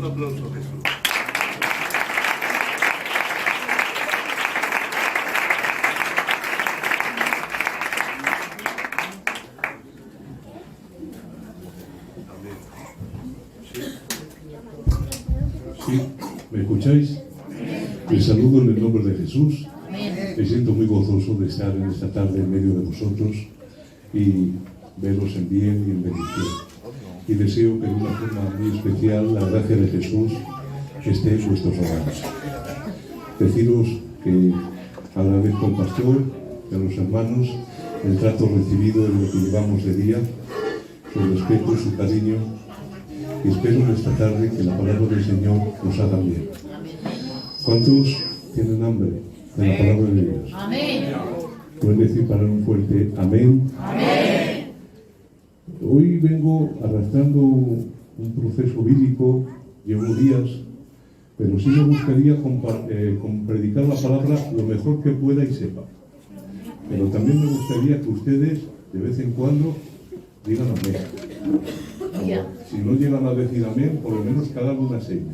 un aplauso a Jesús. ¿Sí? ¿Me escucháis? Les saludo en el nombre de Jesús. Me siento muy gozoso de estar en esta tarde en medio de vosotros y veros en bien y en bendición. Y deseo que de una forma muy especial la gracia de Jesús esté en vuestros hogares. Deciros que agradezco al pastor y a los hermanos el trato recibido en lo que llevamos de día, su respeto, su cariño, y espero en esta tarde que la palabra del Señor nos haga bien. ¿Cuántos tienen hambre de la palabra de Dios? Amén. Pueden decir para un fuerte amén. Amén. Hoy vengo arrastrando un proceso bíblico, llevo días, pero sí me gustaría predicar la palabra lo mejor que pueda y sepa. Pero también me gustaría que ustedes, de vez en cuando, digan amén. Si no llegan a decir amén, por lo menos que hagan una seña.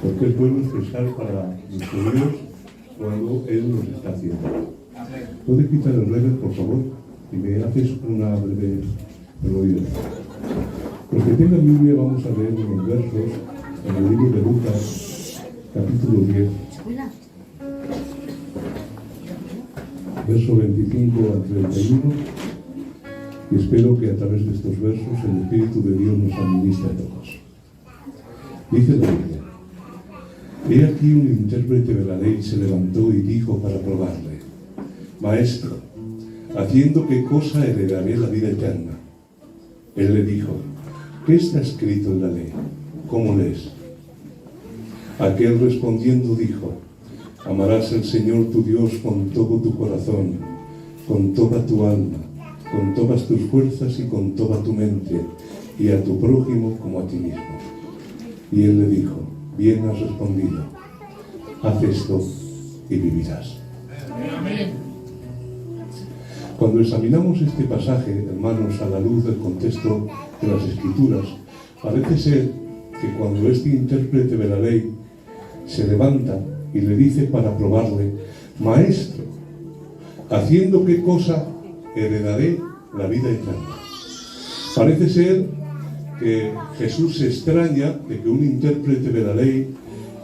Porque es bueno expresar para nuestro Dios cuando Él nos está haciendo. ¿Puedes quitar el rever, por favor? Y me haces una breve melodía. Los que tengan Biblia vamos a leer unos versos en el libro de Lucas, capítulo 10, verso 25 al 31, y espero que a través de estos versos el Espíritu de Dios nos administre a todos. Dice la Biblia: he aquí un intérprete de la ley se levantó y dijo para probarle: Maestro, ¿haciendo qué cosa heredaré la vida eterna? Él le dijo: ¿qué está escrito en la ley? ¿Cómo lees? Aquel respondiendo dijo: amarás al Señor tu Dios con todo tu corazón, con toda tu alma, con todas tus fuerzas y con toda tu mente, y a tu prójimo como a ti mismo. Y él le dijo: bien has respondido, haz esto y vivirás. Amén. Cuando examinamos este pasaje, hermanos, a la luz del contexto de las Escrituras, parece ser que cuando este intérprete de la ley se levanta y le dice para probarle: Maestro, ¿haciendo qué cosa heredaré la vida eterna? Parece ser que Jesús se extraña de que un intérprete de la ley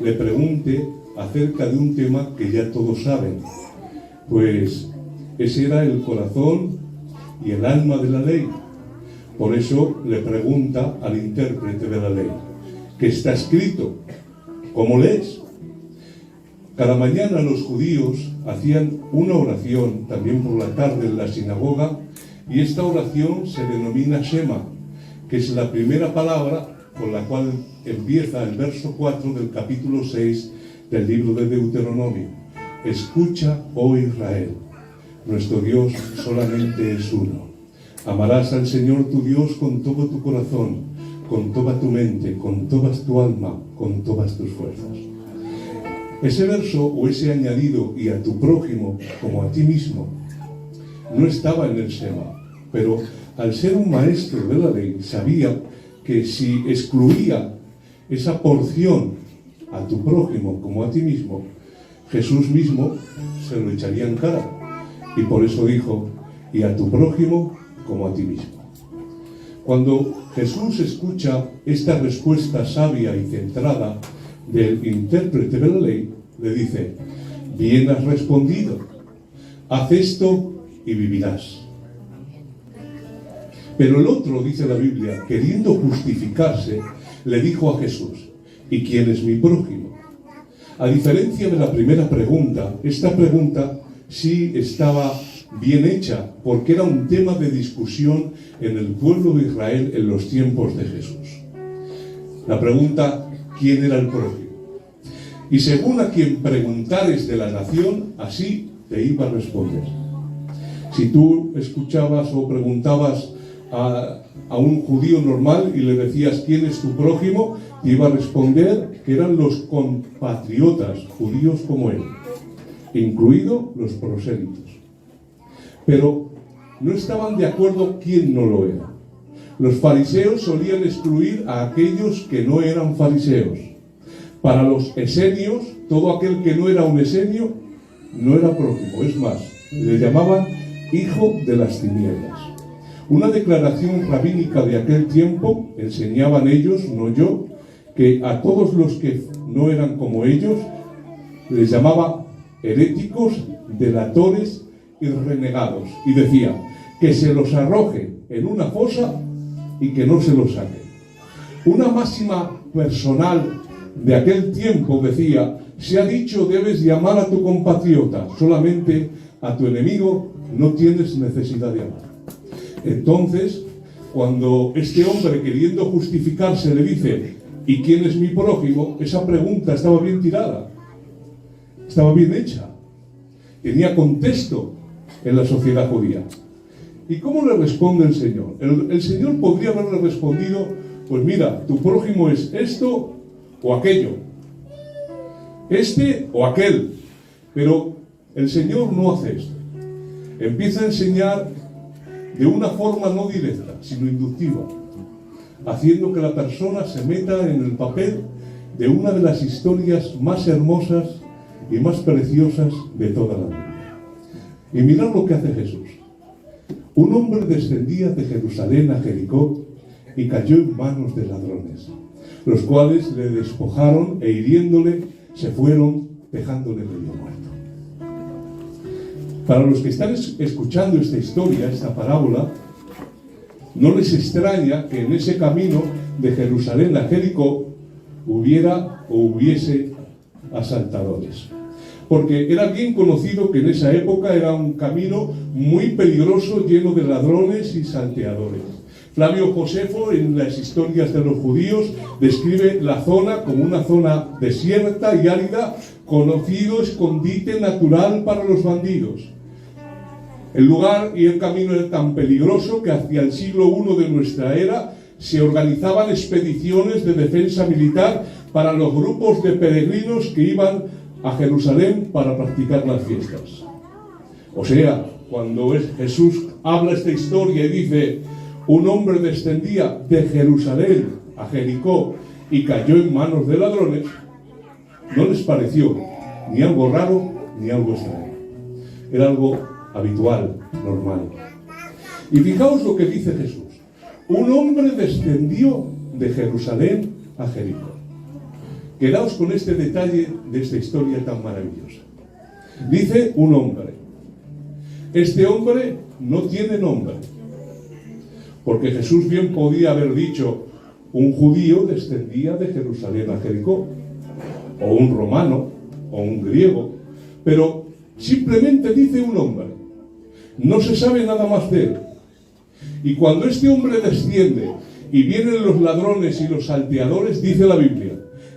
le pregunte acerca de un tema que ya todos saben, pues ese era el corazón y el alma de la ley. Por eso le pregunta al intérprete de la ley: ¿qué está escrito? ¿Cómo lees? Cada mañana los judíos hacían una oración, también por la tarde en la sinagoga, y esta oración se denomina Shema, que es la primera palabra con la cual empieza el verso 4 del capítulo 6 del libro de Deuteronomio. Escucha, oh Israel, nuestro Dios solamente es uno. Amarás al Señor tu Dios con todo tu corazón, con toda tu mente, con toda tu alma, con todas tus fuerzas. Ese verso o ese añadido, y a tu prójimo como a ti mismo, no estaba en el Shema, pero al ser un maestro de la ley sabía que si excluía esa porción, a tu prójimo como a ti mismo, Jesús mismo se lo echaría en cara, y por eso dijo: y a tu prójimo como a ti mismo. Cuando Jesús escucha esta respuesta sabia y centrada del intérprete de la ley, le dice: bien has respondido, haz esto y vivirás. Pero el otro, dice la Biblia, queriendo justificarse, le dijo a Jesús: ¿y quién es mi prójimo? A diferencia de la primera pregunta, esta pregunta sí estaba bien hecha, porque era un tema de discusión en el pueblo de Israel en los tiempos de Jesús. La pregunta: ¿quién era el prójimo? Y según a quien preguntares de la nación, así te iba a responder. Si tú escuchabas o preguntabas a un judío normal y le decías ¿quién es tu prójimo?, te iba a responder que eran los compatriotas judíos como él, incluidos los prosélitos. Pero no estaban de acuerdo quién no lo era. Los fariseos solían excluir a aquellos que no eran fariseos. Para los esenios, todo aquel que no era un esenio no era prójimo. Es más, le llamaban hijo de las tinieblas. Una declaración rabínica de aquel tiempo, enseñaban ellos, no yo, que a todos los que no eran como ellos les llamaba heréticos, delatores y renegados. Y decía que se los arroje en una fosa y que no se los saque. Una máxima personal de aquel tiempo decía: se ha dicho debes llamar a tu compatriota, solamente a tu enemigo no tienes necesidad de amar. Entonces, cuando este hombre, queriendo justificarse, le dice: ¿y quién es mi prójimo?, esa pregunta estaba bien tirada, estaba bien hecha, tenía contexto en la sociedad judía. ¿Y cómo le responde el Señor? El Señor podría haberle respondido: pues mira, tu prójimo es esto o aquello, este o aquel. Pero el Señor no hace esto. Empieza a enseñar de una forma no directa, sino inductiva, haciendo que la persona se meta en el papel de una de las historias más hermosas y más preciosas de toda la Biblia. Y mirad lo que hace Jesús. Un hombre descendía de Jerusalén a Jericó y cayó en manos de ladrones, los cuales le despojaron e hiriéndole se fueron, dejándole medio muerto. Para los que están escuchando esta historia, esta parábola, no les extraña que en ese camino de Jerusalén a Jericó hubiese asaltadores. Porque era bien conocido que en esa época era un camino muy peligroso, lleno de ladrones y salteadores. Flavio Josefo, en las historias de los judíos, describe la zona como una zona desierta y árida, conocido escondite natural para los bandidos. El lugar y el camino era tan peligroso que hacia el siglo I de nuestra era se organizaban expediciones de defensa militar para los grupos de peregrinos que iban a Jerusalén para practicar las fiestas. O sea, cuando Jesús habla esta historia y dice: un hombre descendía de Jerusalén a Jericó y cayó en manos de ladrones, no les pareció ni algo raro ni algo extraño. Era algo habitual, normal. Y fijaos lo que dice Jesús: un hombre descendió de Jerusalén a Jericó. Quedaos con este detalle de esta historia tan maravillosa. Dice un hombre. Este hombre no tiene nombre, porque Jesús bien podía haber dicho: un judío descendía de Jerusalén a Jericó, o un romano, o un griego, pero simplemente dice un hombre. No se sabe nada más de él. Y cuando este hombre desciende y vienen los ladrones y los salteadores, dice la Biblia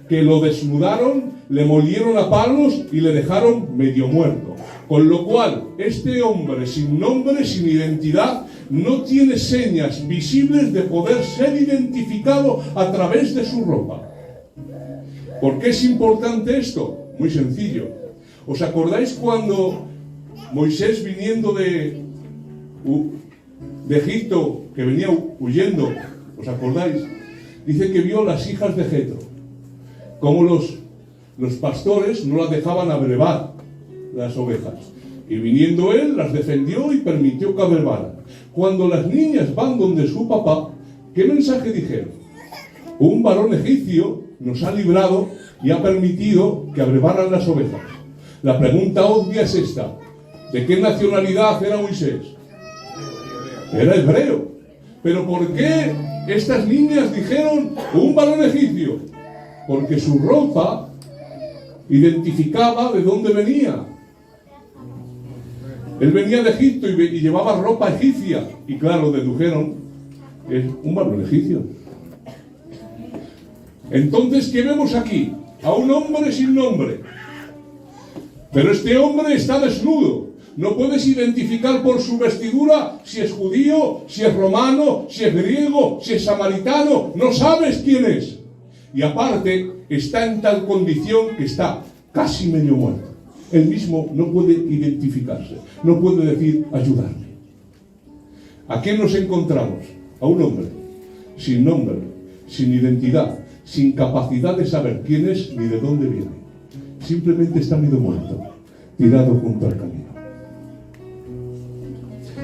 que lo desnudaron, le molieron a palos y le dejaron medio muerto. Con lo cual, este hombre sin nombre, sin identidad, no tiene señas visibles de poder ser identificado a través de su ropa. ¿Por qué es importante esto? Muy sencillo. ¿Os acordáis cuando Moisés, viniendo de Egipto, que venía huyendo, ¿os acordáis? Dice que vio las hijas de Jetro, como los pastores no las dejaban abrevar las ovejas, y viniendo él las defendió y permitió que abrevaran. Cuando las niñas van donde su papá, ¿qué mensaje dijeron? Un varón egipcio nos ha librado y ha permitido que abrevaran las ovejas. La pregunta obvia es esta: ¿de qué nacionalidad era Moisés? Era hebreo. ¿Pero por qué estas niñas dijeron un varón egipcio? Porque su ropa identificaba de dónde venía. Él venía de Egipto y llevaba ropa egipcia. Y claro, dedujeron que es un varón egipcio. Entonces, ¿qué vemos aquí? A un hombre sin nombre. Pero este hombre está desnudo. No puedes identificar por su vestidura si es judío, si es romano, si es griego, si es samaritano. No sabes quién es. Y aparte, está en tal condición que está casi medio muerto. Él mismo no puede identificarse. No puede decir: ayudarme. ¿A quién nos encontramos? A un hombre sin nombre, sin identidad, sin capacidad de saber quién es ni de dónde viene. Simplemente está medio muerto, tirado junto al camino.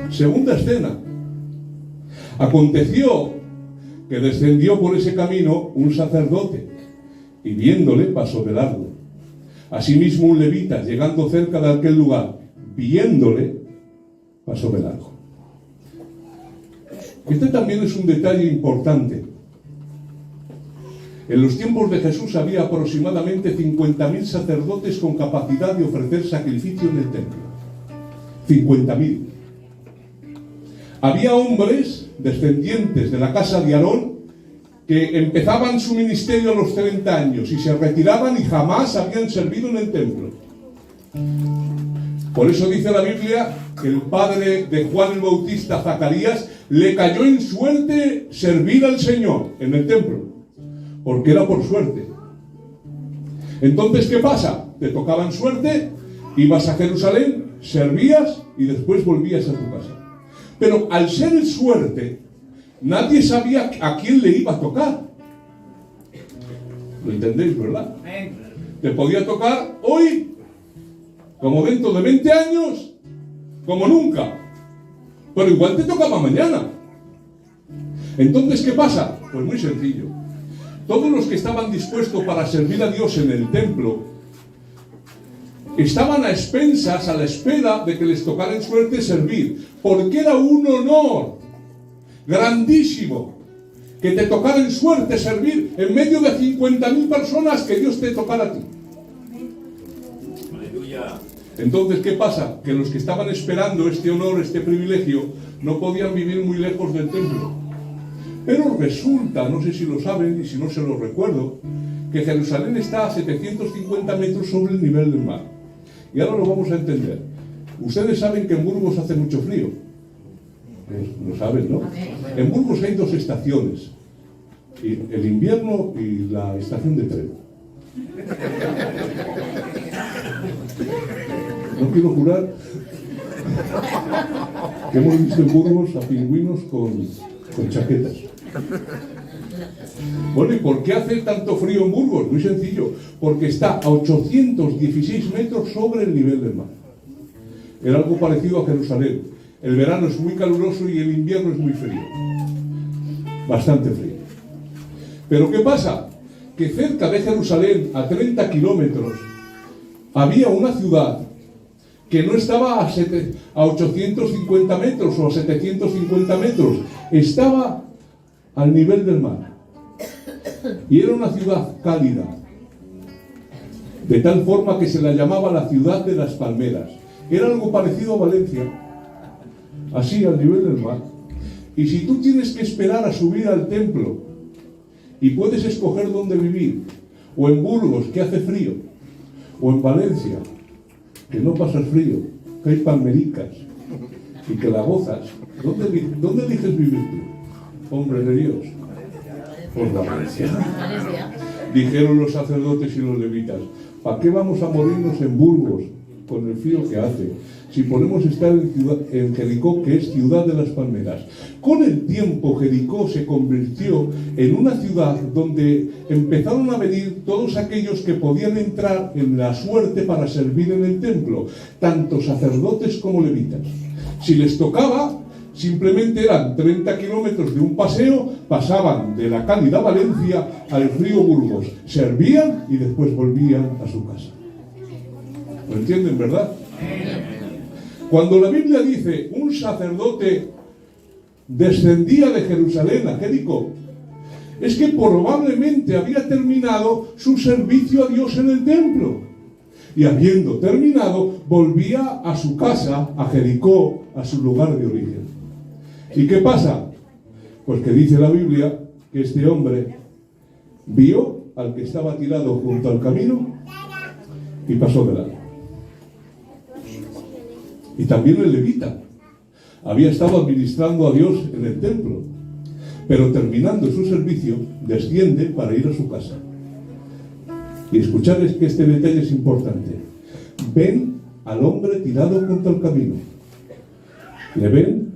Segunda escena. Aconteció que descendió por ese camino un sacerdote y viéndole pasó de largo. Asimismo un levita, llegando cerca de aquel lugar, viéndole, pasó de largo. Este también es un detalle importante. En los tiempos de Jesús había aproximadamente 50.000 sacerdotes con capacidad de ofrecer sacrificio en el templo. 50.000. Había hombres descendientes de la casa de Aarón que empezaban su ministerio a los 30 años y se retiraban y jamás habían servido en el templo. Por eso dice la Biblia que el padre de Juan el Bautista, Zacarías, le cayó en suerte servir al Señor en el templo, porque era por suerte. Entonces, ¿qué pasa? Te tocaba en suerte, ibas a Jerusalén, servías y después volvías a tu casa. Pero al ser el suerte, nadie sabía a quién le iba a tocar. ¿Lo entendéis, verdad? Te podía tocar hoy, como dentro de 20 años, como nunca. Pero igual te tocaba mañana. Entonces, ¿qué pasa? Pues muy sencillo. Todos los que estaban dispuestos para servir a Dios en el templo estaban a expensas, a la espera de que les tocara en suerte servir, porque era un honor grandísimo que te tocara en suerte servir en medio de 50.000 personas, que Dios te tocara a ti. Aleluya. Entonces, ¿qué pasa? Que los que estaban esperando este honor, este privilegio, no podían vivir muy lejos del templo. Pero resulta, no sé si lo saben y si no se lo recuerdo, que Jerusalén está a 750 metros sobre el nivel del mar. Y ahora lo vamos a entender. Ustedes saben que en Burgos hace mucho frío. Lo saben, ¿no? En Burgos hay dos estaciones. El invierno y la estación de tren. No quiero jurar que hemos visto en Burgos a pingüinos con chaquetas. Bueno, ¿y por qué hace tanto frío en Burgos? Muy sencillo, porque está a 816 metros sobre el nivel del mar. Era algo parecido a Jerusalén. El verano es muy caluroso y el invierno es muy frío. Bastante frío. Pero ¿qué pasa? Que cerca de Jerusalén, a 30 kilómetros, había una ciudad que no estaba a 850 metros o a 750 metros, estaba al nivel del mar. Y era una ciudad cálida, de tal forma que se la llamaba la ciudad de las palmeras. Era algo parecido a Valencia, así al nivel del mar. Y si tú tienes que esperar a subir al templo y puedes escoger dónde vivir, o en Burgos, que hace frío, o en Valencia, que no pasas frío, que hay palmericas y que la gozas, ¿dónde eliges vivir tú? Hombre de Dios. Por Valencia. Dijeron los sacerdotes y los levitas: ¿para qué vamos a morirnos en Burgos con el frío que hace, si podemos estar en Jericó, que es ciudad de las palmeras? Con el tiempo Jericó se convirtió en una ciudad donde empezaron a venir todos aquellos que podían entrar en la suerte para servir en el templo, tanto sacerdotes como levitas. Si les tocaba, simplemente eran 30 kilómetros de un paseo, pasaban de la cálida Valencia al frío Burgos, servían y después volvían a su casa. ¿Lo entienden, verdad? Cuando la Biblia dice un sacerdote descendía de Jerusalén a Jericó, es que probablemente había terminado su servicio a Dios en el templo. Y habiendo terminado, volvía a su casa, a Jericó, a su lugar de origen. ¿Y qué pasa? Pues que dice la Biblia que este hombre vio al que estaba tirado junto al camino y pasó de largo. Y también el levita había estado administrando a Dios en el templo, pero terminando su servicio desciende para ir a su casa. Y escuchad que este detalle es importante. Ven al hombre tirado junto al camino, le ven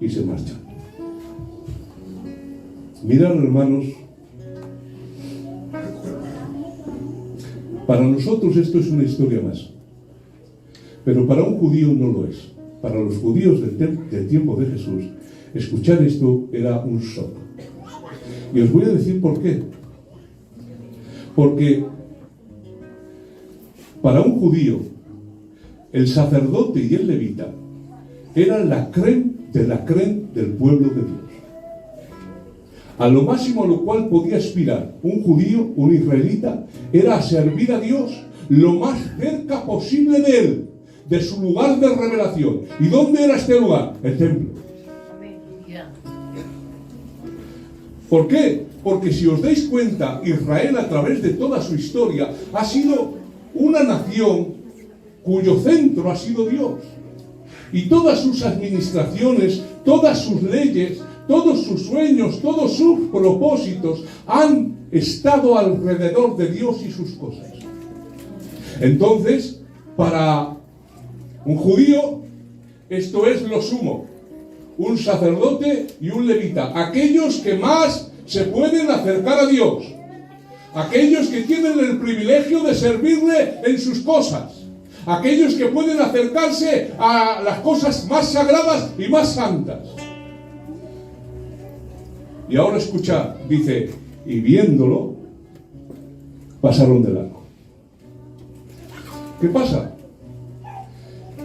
y se marchan. Mirad, hermanos, para nosotros esto es una historia más, pero para un judío no lo es. Para los judíos del tiempo de Jesús, escuchar esto era un shock. Y os voy a decir por qué. Porque para un judío, el sacerdote y el levita eran la crème de la crème del pueblo de Dios. A lo máximo a lo cual podía aspirar un judío, un israelita, era a servir a Dios lo más cerca posible de Él, de su lugar de revelación. ¿Y dónde era este lugar? El templo. ¿Por qué? Porque si os dais cuenta, Israel a través de toda su historia ha sido una nación cuyo centro ha sido Dios. Y todas sus administraciones, todas sus leyes, todos sus sueños, todos sus propósitos han estado alrededor de Dios y sus cosas. Entonces, para un judío, esto es lo sumo. Un sacerdote y un levita. Aquellos que más se pueden acercar a Dios. Aquellos que tienen el privilegio de servirle en sus cosas. Aquellos que pueden acercarse a las cosas más sagradas y más santas. Y ahora escuchad, dice, y viéndolo, pasaron de largo. ¿Qué pasa?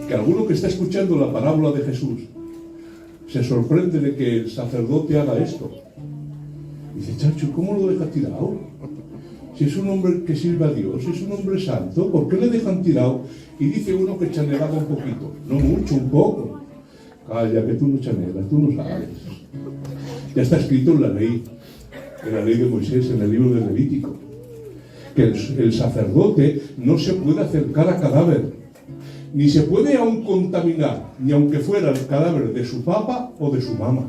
Que alguno que está escuchando la parábola de Jesús se sorprende de que el sacerdote haga esto. Dice, chacho, ¿cómo lo deja tirado? Si es un hombre que sirve a Dios, es un hombre santo, ¿por qué le dejan tirado? Y dice uno que chanelaba un poquito. No mucho, un poco. Calla, que tú no chanelas, tú no sabes. Ya está escrito en la ley de Moisés, en el libro de Levítico, que el sacerdote no se puede acercar a cadáver, ni se puede aún contaminar, ni aunque fuera el cadáver de su papa o de su mamá.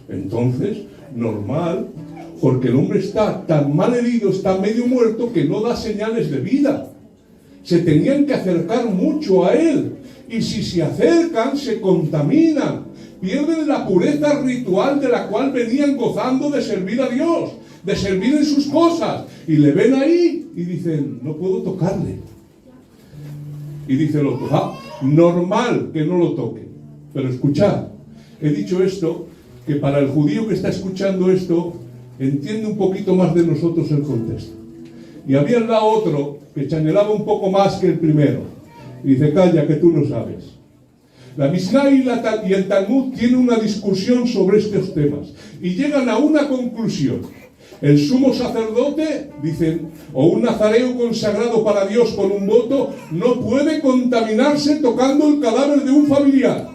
Entonces, normal, porque el hombre está tan mal herido, está medio muerto, que no da señales de vida. Se tenían que acercar mucho a él, y si se acercan, se contaminan, pierden la pureza ritual de la cual venían gozando de servir a Dios, de servir en sus cosas, y le ven ahí y dicen, no puedo tocarle. Y dice el otro, normal que no lo toque. Pero escuchad, he dicho esto, que para el judío que está escuchando esto, entiende un poquito más de nosotros el contexto. Y había al lado otro que chanelaba un poco más que el primero. Y dice, calla, que tú no sabes. La Mishnah y el Talmud tienen una discusión sobre estos temas. Y llegan a una conclusión. El sumo sacerdote, dicen, o un nazareo consagrado para Dios con un voto, no puede contaminarse tocando el cadáver de un familiar.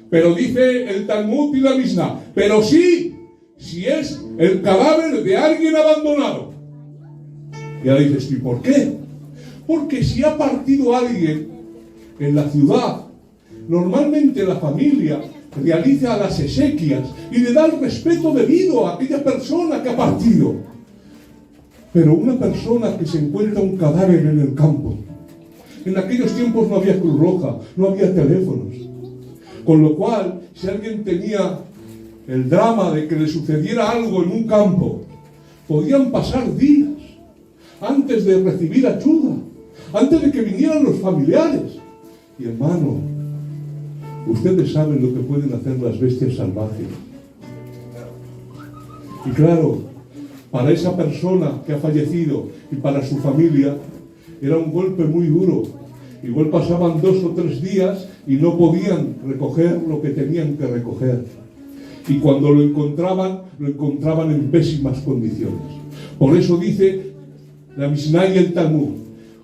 Pero dice el Talmud y la Mishnah, pero sí, si es el cadáver de alguien abandonado. Y ahora dices, ¿y por qué? Porque si ha partido alguien en la ciudad, normalmente la familia realiza las exequias y le da el respeto debido a aquella persona que ha partido. Pero una persona que se encuentra un cadáver en el campo, en aquellos tiempos no había Cruz Roja, no había teléfonos, con lo cual si alguien tenía el drama de que le sucediera algo en un campo, podían pasar días antes de recibir ayuda, antes de que vinieran los familiares. Y hermano, ustedes saben lo que pueden hacer las bestias salvajes. Y claro, para esa persona que ha fallecido y para su familia, era un golpe muy duro. Igual pasaban 2 o 3 días y no podían recoger lo que tenían que recoger. Y cuando lo encontraban en pésimas condiciones. Por eso dice la Mishnah y el Talmud,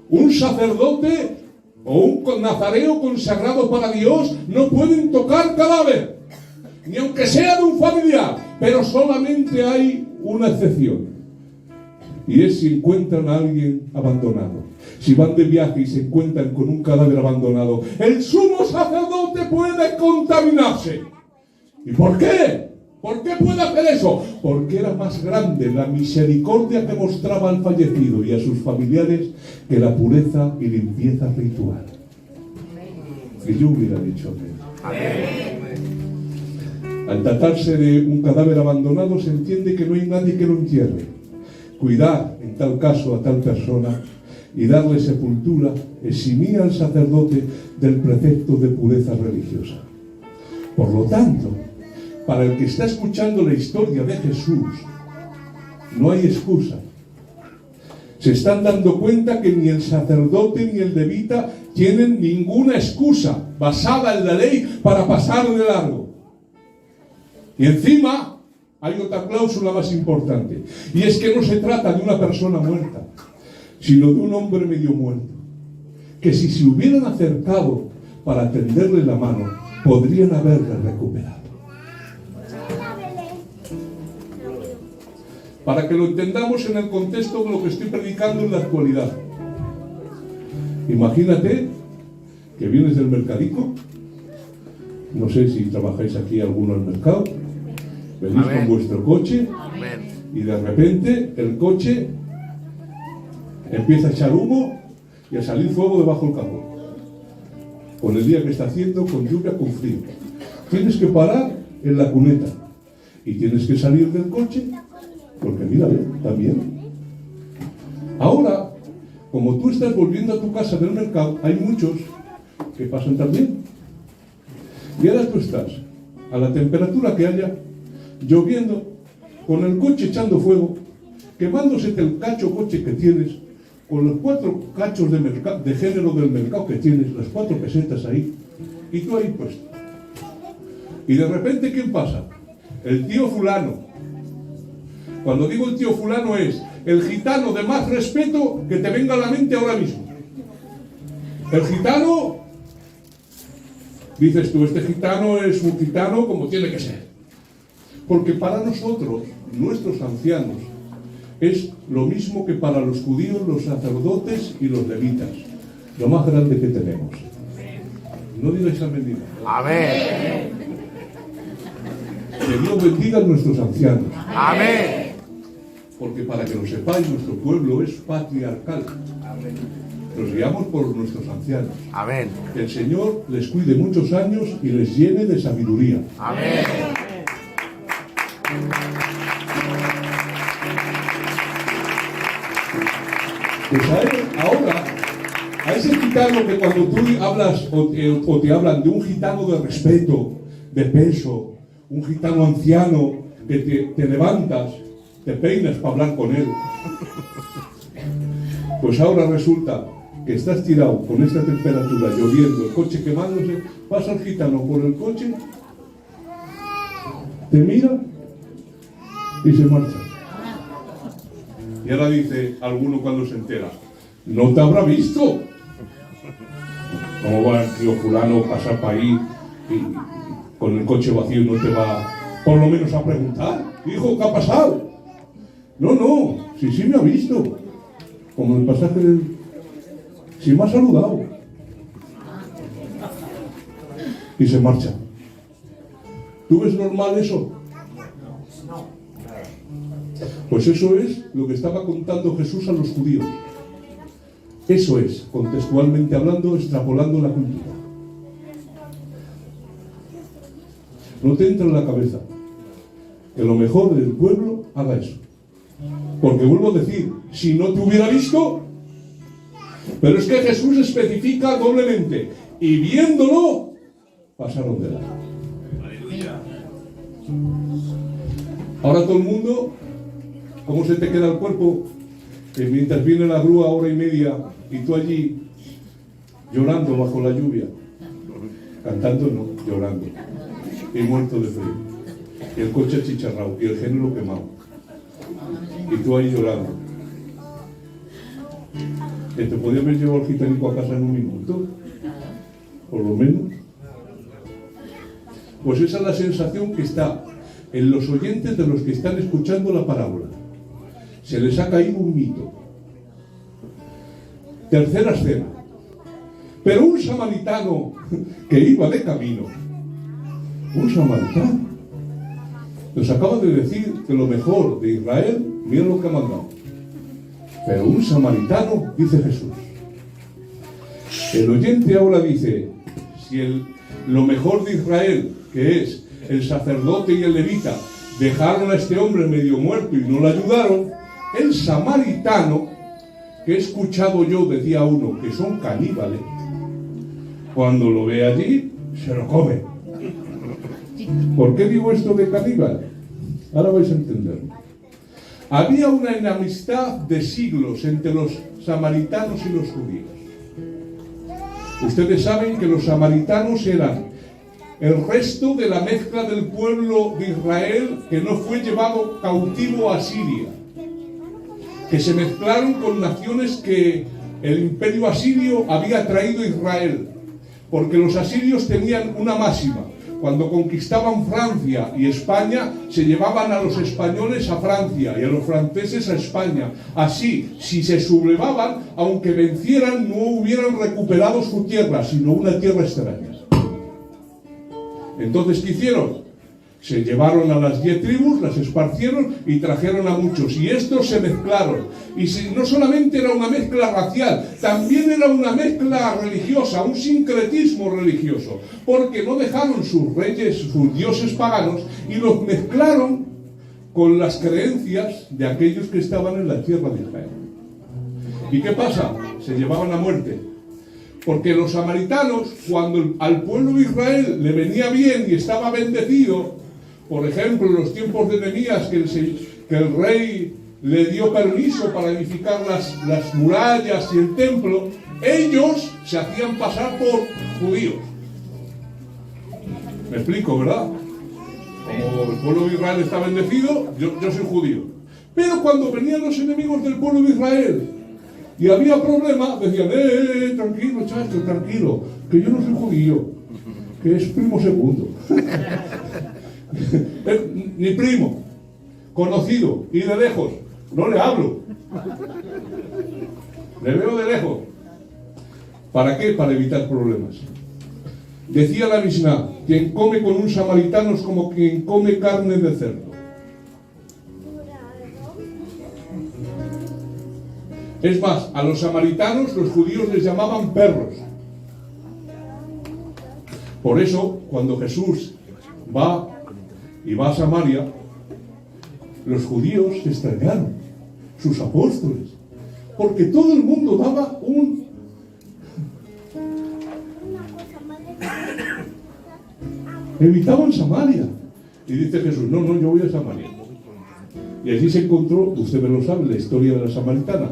un sacerdote o un nazareo consagrado para Dios no pueden tocar cadáver, ni aunque sea de un familiar, pero solamente hay una excepción, y es si encuentran a alguien abandonado. Si van de viaje y se encuentran con un cadáver abandonado, el sumo sacerdote puede contaminarse. ¿Y por qué? ¿Por qué puede hacer eso? Porque era más grande la misericordia que mostraba al fallecido y a sus familiares que la pureza y limpieza ritual. Y yo hubiera dicho amén. Al tratarse de un cadáver abandonado, se entiende que no hay nadie que lo entierre. Cuidar, en tal caso, a tal persona y darle sepultura eximía al sacerdote del precepto de pureza religiosa. Por lo tanto, para el que está escuchando la historia de Jesús, no hay excusa. Se están dando cuenta que ni el sacerdote ni el levita tienen ninguna excusa basada en la ley para pasar de largo. Y encima hay otra cláusula más importante, y es que no se trata de una persona muerta, sino de un hombre medio muerto, que si se hubieran acercado para tenderle la mano, podrían haberle recuperado. Para que lo entendamos en el contexto de lo que estoy predicando en la actualidad. Imagínate que vienes del mercadico, no sé si trabajáis aquí alguno en el mercado, venís con vuestro coche y de repente el coche empieza a echar humo y a salir fuego debajo del capó. Con el día que está haciendo, con lluvia, con frío. Tienes que parar en la cuneta y tienes que salir del coche porque mira, también. Ahora, como tú estás volviendo a tu casa del mercado, hay muchos que pasan también. Y ahora tú estás a la temperatura que haya, lloviendo, con el coche echando fuego, quemándose el cacho coche que tienes, con los 4 cachos de género del mercado que tienes, las 4 pesetas ahí, y tú ahí puesto. Y de repente, ¿quién pasa? El tío fulano. Cuando digo el tío fulano es el gitano de más respeto que te venga a la mente ahora mismo. El gitano, dices tú, este gitano es un gitano como tiene que ser. Porque para nosotros, nuestros ancianos, es lo mismo que para los judíos, los sacerdotes y los levitas. Lo más grande que tenemos. No digáis amén. Amén. Que Dios bendiga a nuestros ancianos. Amén. Porque para que lo sepáis, nuestro pueblo es patriarcal. Nos guiamos por nuestros ancianos. Amén. Que el Señor les cuide muchos años y les llene de sabiduría. Amén. Pues a él, ahora, a ese gitano que cuando tú hablas o te hablan de un gitano de respeto, de peso, un gitano anciano que te levantas, te peinas para hablar con él. Pues ahora resulta que estás tirado con esta temperatura, lloviendo, el coche quemándose, pasa el gitano por el coche, te mira y se marcha. Y ahora dice alguno cuando se entera, ¿no te habrá visto? ¿Cómo va el tío fulano pasar para ahí y con el coche vacío y no te va por lo menos a preguntar? Hijo, ¿qué ha pasado? No, sí me ha visto. Como el pasaje del... Sí me ha saludado. Y se marcha. ¿Tú ves normal eso? Pues eso es lo que estaba contando Jesús a los judíos. Eso es, contextualmente hablando, extrapolando la cultura. No te entra en la cabeza que lo mejor del pueblo haga eso. Porque vuelvo a decir, si no te hubiera visto, pero es que Jesús especifica doblemente, y viéndolo, pasaron de largo. Ahora todo el mundo, ¿cómo se te queda el cuerpo? Que mientras viene la grúa 1h30 y tú allí llorando bajo la lluvia, cantando no, llorando, y muerto de frío, y el coche achicharrado, y el género quemado, y tú ahí llorando. ¿Te podía haber llevado el gitanico a casa en un minuto? Por lo menos. Pues esa es la sensación que está en los oyentes de los que están escuchando la parábola. Se les ha caído un mito. Tercera escena. Pero un samaritano que iba de camino, un samaritano, nos acaba de decir que lo mejor de Israel, mira lo que ha mandado. Pero un samaritano, dice Jesús. El oyente ahora dice, si lo mejor de Israel, que es el sacerdote y el levita dejaron a este hombre medio muerto y no le ayudaron, el samaritano, que he escuchado yo, decía uno, que son caníbales, cuando lo ve allí, se lo come. ¿Por qué digo esto de caníbal? Ahora vais a entenderlo. Había una enemistad de siglos entre los samaritanos y los judíos. Ustedes saben que los samaritanos eran el resto de la mezcla del pueblo de Israel que no fue llevado cautivo a Siria, que se mezclaron con naciones que el imperio asirio había traído a Israel, porque los asirios tenían una máxima: cuando conquistaban Francia y España, se llevaban a los españoles a Francia y a los franceses a España. Así, si se sublevaban, aunque vencieran, no hubieran recuperado su tierra, sino una tierra extraña. Entonces, ¿qué hicieron? Se llevaron a las 10 tribus, las esparcieron y trajeron a muchos. Y estos se mezclaron. Y no solamente era una mezcla racial, también era una mezcla religiosa, un sincretismo religioso. Porque no dejaron sus reyes, sus dioses paganos, y los mezclaron con las creencias de aquellos que estaban en la tierra de Israel. ¿Y qué pasa? Se llevaban a muerte. Porque los samaritanos, cuando al pueblo de Israel le venía bien y estaba bendecido, por ejemplo, en los tiempos de Nehemías, que el rey le dio permiso para edificar las murallas y el templo, ellos se hacían pasar por judíos. ¿Me explico, verdad? Como el pueblo de Israel está bendecido, yo soy judío. Pero cuando venían los enemigos del pueblo de Israel y había problemas, decían, tranquilo, chacho, tranquilo, que yo no soy judío, que es primo segundo. Ni primo, conocido, y de lejos, no le hablo, le veo de lejos. ¿Para qué? Para evitar problemas. Decía la Mishnah, quien come con un samaritano es como quien come carne de cerdo. Es más, a los samaritanos los judíos les llamaban perros. Por eso, cuando Jesús va a Samaria, los judíos se extrañaron, sus apóstoles, porque todo el mundo daba evitaban Samaria. Y dice Jesús, no, yo voy a Samaria. Y allí se encontró, usted me lo sabe, la historia de la samaritana.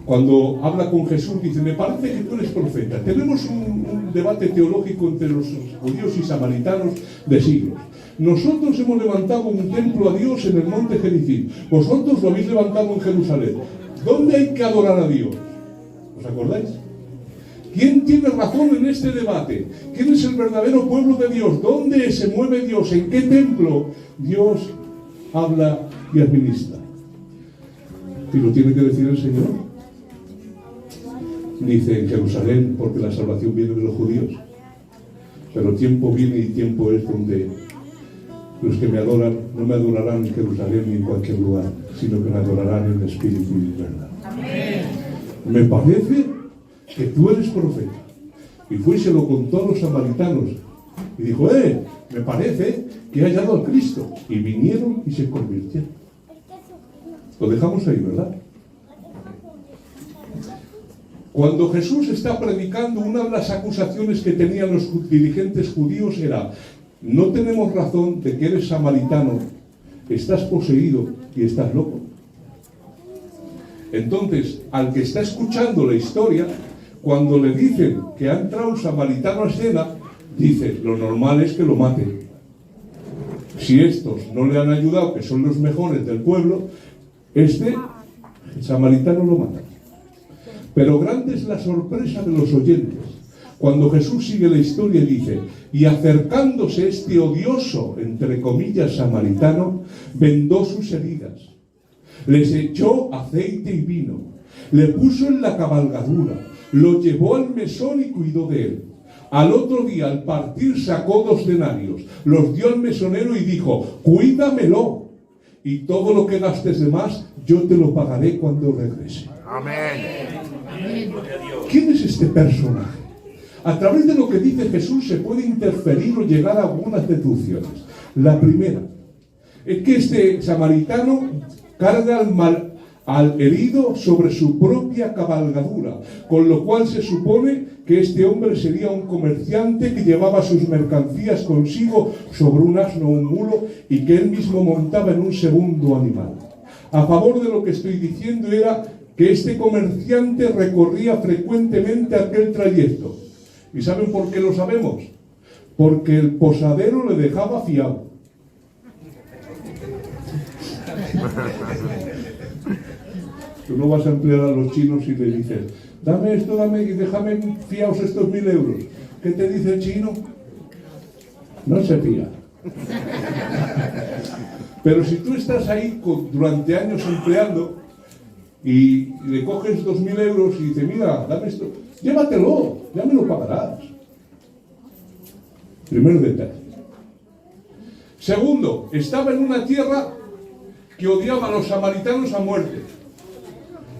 Cuando habla con Jesús, dice, me parece que tú eres profeta. Tenemos un debate teológico entre los judíos y samaritanos de siglos. Nosotros hemos levantado un templo a Dios en el monte Gerizim. Vosotros lo habéis levantado en Jerusalén. ¿Dónde hay que adorar a Dios? ¿Os acordáis? ¿Quién tiene razón en este debate? ¿Quién es el verdadero pueblo de Dios? ¿Dónde se mueve Dios? ¿En qué templo Dios habla y administra? ¿Y lo tiene que decir el Señor? Dice en Jerusalén, porque la salvación viene de los judíos. Pero tiempo viene y tiempo es donde los que me adoran no me adorarán en Jerusalén ni en cualquier lugar, sino que me adorarán en espíritu y en verdad. Amén. Me parece que tú eres profeta. Y fue y se lo contó a los samaritanos. Y dijo, me parece que he hallado al Cristo. Y vinieron y se convirtieron. Lo dejamos ahí, ¿verdad? Cuando Jesús está predicando, una de las acusaciones que tenían los dirigentes judíos era, no tenemos razón de que eres samaritano, estás poseído y estás loco. Entonces, al que está escuchando la historia, cuando le dicen que ha entrado un samaritano a escena, dice, lo normal es que lo maten. Si estos no le han ayudado, que son los mejores del pueblo, el samaritano lo mata. Pero grande es la sorpresa de los oyentes, cuando Jesús sigue la historia y dice, y acercándose este odioso, entre comillas, samaritano, vendó sus heridas, les echó aceite y vino, le puso en la cabalgadura, lo llevó al mesón y cuidó de él. Al otro día, al partir, sacó 2 denarios, los dio al mesonero y dijo, cuídamelo, y todo lo que gastes de más, yo te lo pagaré cuando regrese. Amén. ¿Quién es este personaje? A través de lo que dice Jesús se puede interferir o llegar a algunas deducciones. La primera es que este samaritano carga al herido sobre su propia cabalgadura, con lo cual se supone que este hombre sería un comerciante que llevaba sus mercancías consigo sobre un asno o un mulo y que él mismo montaba en un segundo animal. A favor de lo que estoy diciendo era que este comerciante recorría frecuentemente aquel trayecto. ¿Y saben por qué lo sabemos? Porque el posadero le dejaba fiado. Tú no vas a emplear a los chinos y le dices, dame esto, dame y déjame fiados estos 1.000 euros. ¿Qué te dice el chino? No se fía. Pero si tú estás ahí durante años empleando y le coges 2.000 euros y dices, mira, dame esto, llévatelo, ya me lo pagarás. Primer detalle. Segundo, estaba en una tierra que odiaba a los samaritanos a muerte.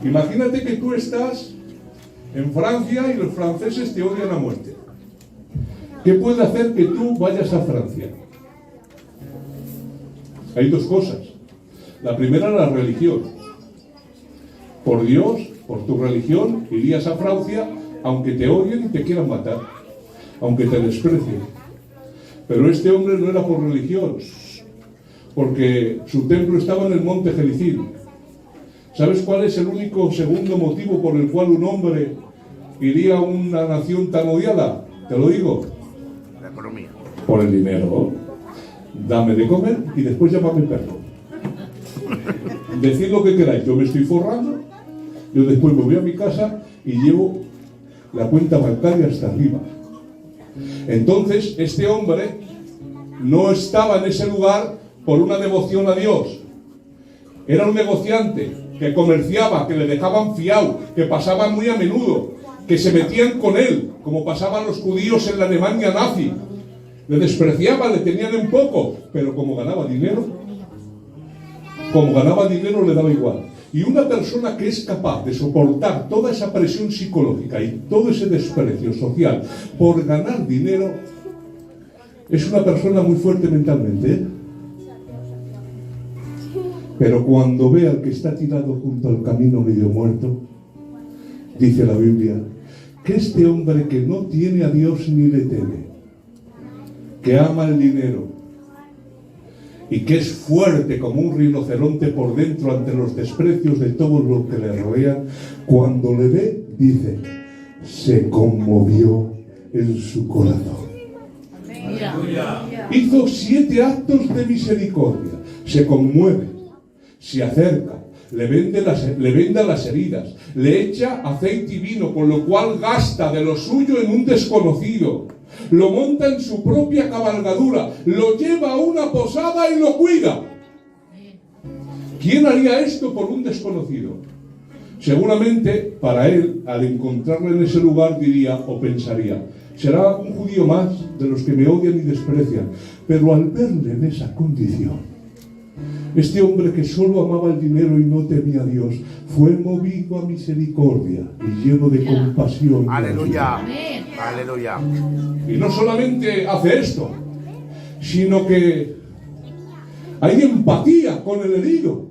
Imagínate que tú estás en Francia y los franceses te odian a muerte. ¿Qué puede hacer que tú vayas a Francia? Hay dos cosas. La primera, la religión. Por Dios, por tu religión, irías a Francia aunque te odien y te quieran matar, aunque te desprecien. Pero este hombre no era por religión, porque su templo estaba en el monte Gerizim. ¿Sabes cuál es el único segundo motivo por el cual un hombre iría a una nación tan odiada? Te lo digo. La economía. Por el dinero. Dame de comer y después llámame perro. Decid lo que queráis. Yo me estoy forrando. Yo después me voy a mi casa y llevo la cuenta bancaria hasta arriba. Entonces, este hombre no estaba en ese lugar por una devoción a Dios. Era un negociante que comerciaba, que le dejaban fiado, que pasaban muy a menudo, que se metían con él, como pasaban los judíos en la Alemania nazi. Le despreciaban, le tenían en poco, pero como ganaba dinero le daba igual. Y una persona que es capaz de soportar toda esa presión psicológica y todo ese desprecio social por ganar dinero, es una persona muy fuerte mentalmente, ¿eh? Pero cuando ve al que está tirado junto al camino medio muerto, dice la Biblia, que este hombre que no tiene a Dios ni le teme, que ama el dinero y que es fuerte como un rinoceronte por dentro ante los desprecios de todos los que le rodean, cuando le ve, dice, se conmovió en su corazón. Hizo 7 actos de misericordia, se conmueve, se acerca, le venda las heridas, le echa aceite y vino, con lo cual gasta de lo suyo en un desconocido, lo monta en su propia cabalgadura, lo lleva a una posada y lo cuida. ¿Quién haría esto por un desconocido? Seguramente para él, al encontrarlo en ese lugar, diría o pensaría, será un judío más de los que me odian y desprecian. Pero al verle en esa condición, este hombre que solo amaba el dinero y no temía a Dios, fue movido a misericordia y lleno de compasión. Aleluya. Aleluya. Y no solamente hace esto, sino que hay empatía con el herido.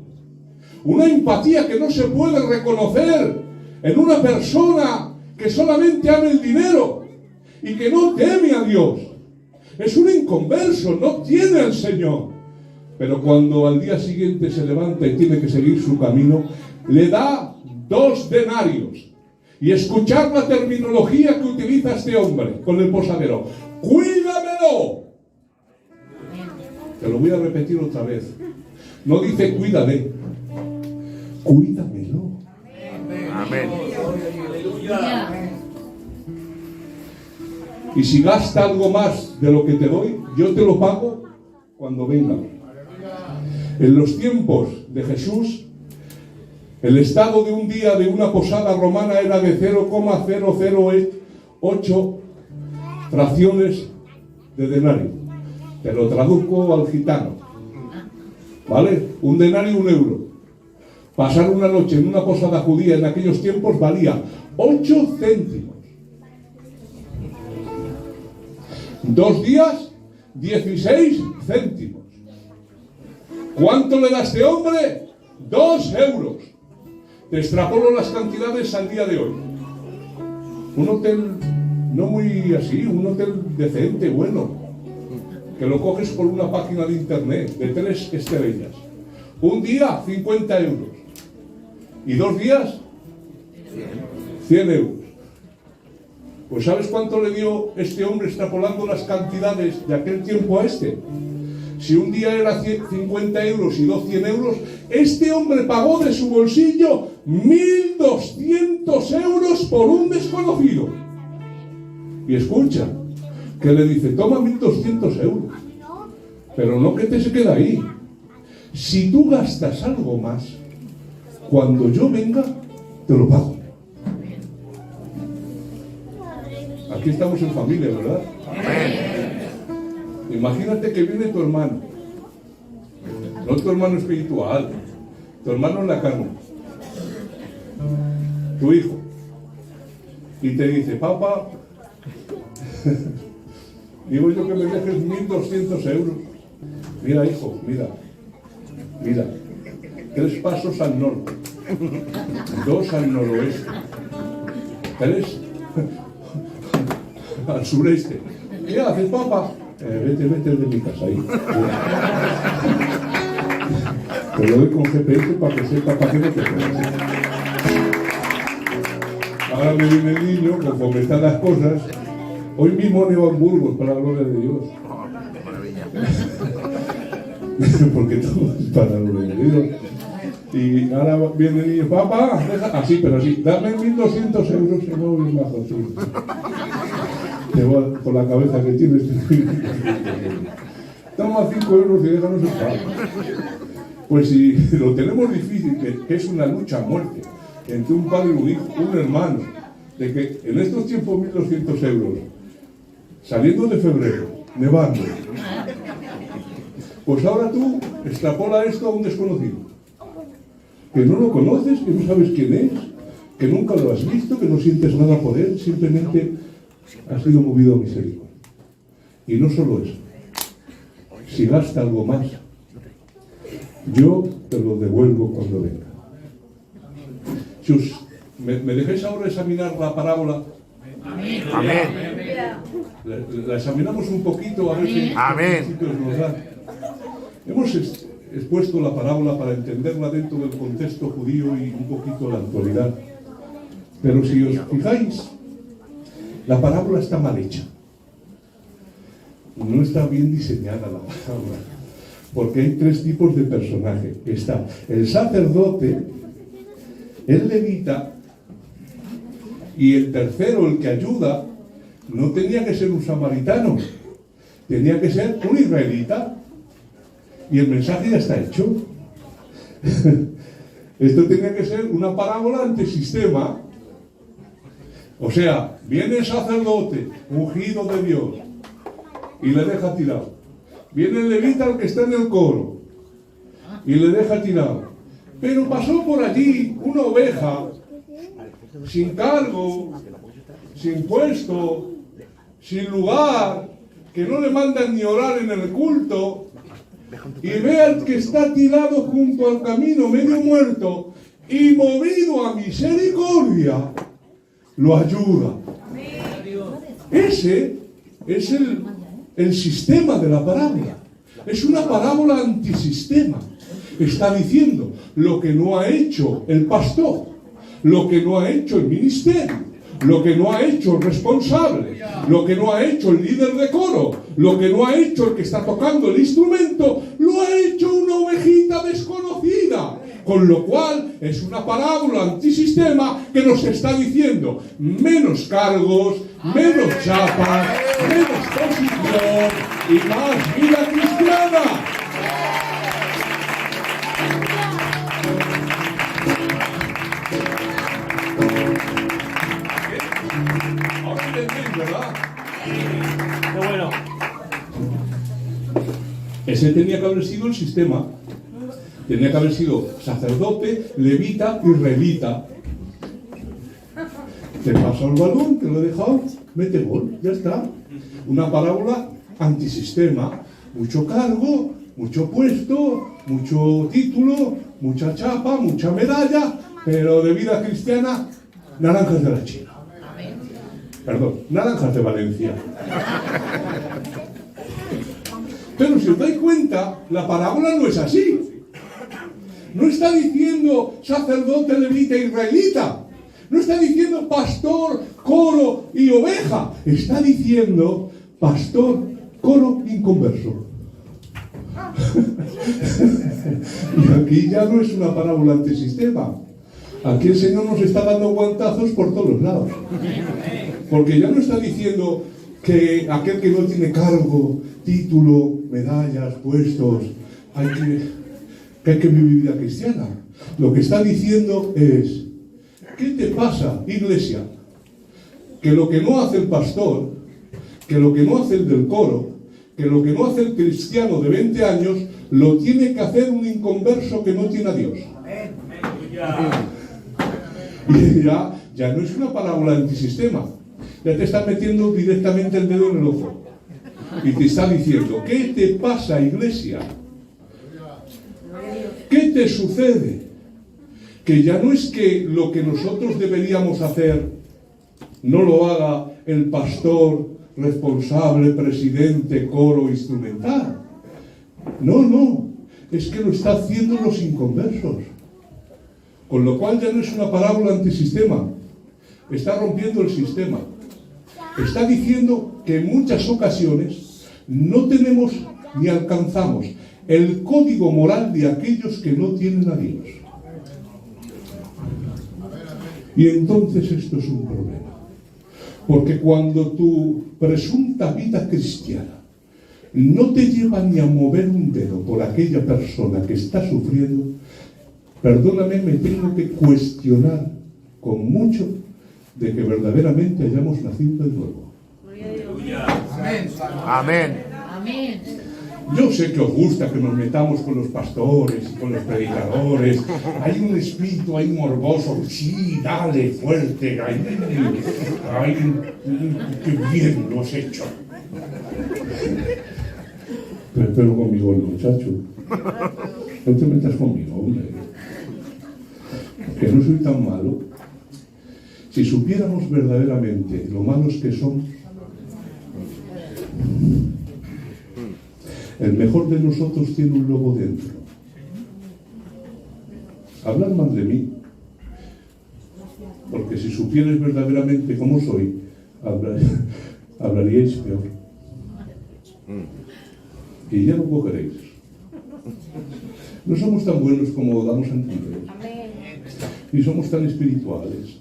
Una empatía que no se puede reconocer en una persona que solamente ama el dinero y que no teme a Dios. Es un inconverso, no tiene al Señor. Pero cuando al día siguiente se levanta y tiene que seguir su camino, le da 2 denarios. Y escuchar la terminología que utiliza este hombre con el posadero. ¡Cuídamelo! Te lo voy a repetir otra vez. No dice cuídame. Cuídamelo. Amén. Y si gasta algo más de lo que te doy, yo te lo pago cuando venga. En los tiempos de Jesús, el estado de un día de una posada romana era de 0,008 fracciones de denario. Te lo traduzco al gitano. ¿Vale? Un denario, 1 euro. Pasar una noche en una posada judía en aquellos tiempos valía 8 céntimos. 2 días, 16 céntimos. ¿Cuánto le da a este hombre? 2 euros. Te extrapolo las cantidades al día de hoy. Un hotel no muy así, un hotel decente, bueno, que lo coges por una página de internet de 3 estrellas. Un día, 50 euros. Y 2 días, 100 euros. Pues ¿sabes cuánto le dio este hombre extrapolando las cantidades de aquel tiempo a este? Si un día era 50 euros y 100 euros, este hombre pagó de su bolsillo 1.200 euros por un desconocido. Y escucha, que le dice, toma 1.200 euros. Pero no que te se queda ahí. Si tú gastas algo más, cuando yo venga, te lo pago. Aquí estamos en familia, ¿verdad? Imagínate que viene tu hermano. No tu hermano espiritual, tu hermano en la carne. Tu hijo. Y te dice, papá, digo yo que me dejes 1.200 euros. Mira, hijo, mira. 3 pasos al norte, 2 al noroeste, 3 al sureste. ¿Qué haces, papá? Vete de mi casa ahí. Te lo doy con GPS para que sepa para qué no te pones. Ahora me viene el niño, conforme están las cosas. Hoy mismo han ido a Hamburgo, para la gloria de Dios. Porque todo es para la gloria de Dios. Y ahora viene el niño, papá, así, pero así, dame 1.200 euros, se mueve más así. Te voy por la cabeza que tienes. Toma 5 euros y déjanos en paz. Pues si lo tenemos difícil, que es una lucha a muerte entre un padre y un hijo, un hermano, de que en estos tiempos 1.200 euros, saliendo de febrero, nevando, pues ahora tú extrapola esto a un desconocido, que no lo conoces, que no sabes quién es, que nunca lo has visto, que no sientes nada por él, simplemente has sido movido a misericordia. Y no solo eso, si gasta algo más, yo te lo devuelvo cuando venga. Si me dejáis ahora examinar la parábola. Amén. La examinamos un poquito a ver qué principios nos dan. Hemos expuesto la parábola para entenderla dentro del contexto judío y un poquito la actualidad. Pero si os fijáis, la parábola está mal hecha. No está bien diseñada la parábola. Porque hay 3 tipos de personaje. Está el sacerdote, el levita, y el tercero, el que ayuda, no tenía que ser un samaritano, tenía que ser un israelita. Y el mensaje ya está hecho. Esto tenía que ser una parábola antisistema. O sea, viene el sacerdote, ungido de Dios, y le deja tirado. Viene el levita, el que está en el coro, y le deja tirado. Pero pasó por allí una oveja, sin cargo, sin puesto, sin lugar, que no le mandan ni orar en el culto, y ve al que está tirado junto al camino, medio muerto, y movido a misericordia, lo ayuda. Ese es el sistema de la parábola. Es una parábola antisistema. Está diciendo lo que no ha hecho el pastor, lo que no ha hecho el ministerio, lo que no ha hecho el responsable, lo que no ha hecho el líder de coro, lo que no ha hecho el que está tocando el instrumento, lo ha hecho una ovejita desconocida. Con lo cual es una parábola antisistema que nos está diciendo menos cargos, menos chapas, menos posición y más vida cristiana. Ahora entendéis, ¿verdad? Qué bueno. Ese tenía que haber sido el sistema. Tenía que haber sido sacerdote, levita y israelita. Te paso el balón, te lo he dejado, mete gol, ya está. una parábola antisistema. Mucho cargo, mucho puesto, mucho título, mucha chapa, mucha medalla, pero de vida cristiana, naranjas de la China. Perdón, naranjas de Valencia. Pero si os dais cuenta, la parábola no es así. No está diciendo sacerdote, levita, israelita. No está diciendo pastor, coro y oveja. Está diciendo pastor, coro, inconverso. Y aquí ya no es una parábola antisistema. Aquí el Señor nos está dando guantazos por todos los lados. Porque ya no está diciendo que aquel que no tiene cargo, título, medallas, puestos, que hay que vivir vida cristiana. Lo que está diciendo es: ¿qué te pasa, iglesia? Que lo que no hace el pastor, que lo que no hace el del coro, que lo que no hace el cristiano de 20 años, lo tiene que hacer un inconverso que no tiene a Dios. Y ya no es una parábola antisistema. Ya te está metiendo directamente el dedo en el ojo. Y te está diciendo: ¿qué te pasa, iglesia? ¿Qué te sucede? Que ya no es que lo que nosotros deberíamos hacer no lo haga el pastor, responsable, presidente, coro, instrumental. No, es que lo está haciendo los inconversos. Con lo cual ya no es una parábola antisistema. Está rompiendo el sistema. Está diciendo que en muchas ocasiones no tenemos ni alcanzamos el código moral de aquellos que no tienen a Dios. Y entonces esto es un problema. Porque cuando tu presunta vida cristiana no te lleva ni a mover un dedo por aquella persona que está sufriendo, perdóname, me tengo que cuestionar con mucho de que verdaderamente hayamos nacido de nuevo. Amén. Amén. Yo sé que os gusta que nos metamos con los pastores y con los predicadores. Hay un espíritu ahí morboso. Sí, dale, fuerte. Ay, qué bien lo has hecho. Pero conmigo, muchacho. No te metas conmigo, hombre. Que no soy tan malo. Si supiéramos verdaderamente lo malos que somos, el mejor de nosotros tiene un lobo dentro. Hablar mal de mí, porque si supierais verdaderamente cómo soy, hablaríais peor. Y ya no cogeréis. No somos tan buenos como damos a entender. Ni somos tan espirituales.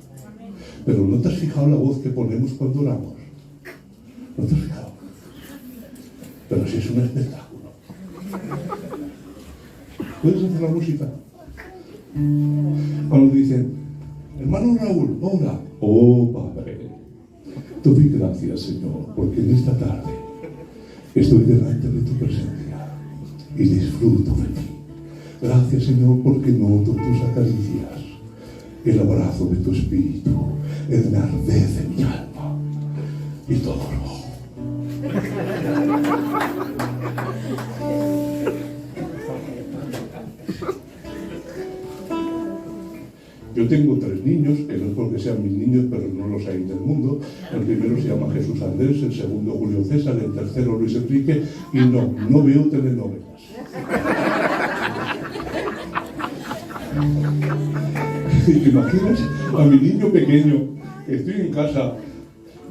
Pero ¿no te has fijado la voz que ponemos cuando oramos? ¿No te has fijado? Pero si es un espectáculo. ¿Puedes hacer la música? Cuando dicen: hermano Raúl, ora. Oh, Padre, te doy gracias, Señor, porque en esta tarde estoy delante de tu presencia y disfruto de ti. Gracias, Señor, porque noto tus acaricias, el abrazo de tu espíritu, el ardez de mi alma y todo rojo. Yo tengo 3 niños, que no es porque sean mis niños, pero no los hay del mundo. El primero se llama Jesús Andrés, el segundo Julio César, el tercero Luis Enrique, y no veo telenovelas. ¿Te imaginas a mi niño pequeño, que estoy en casa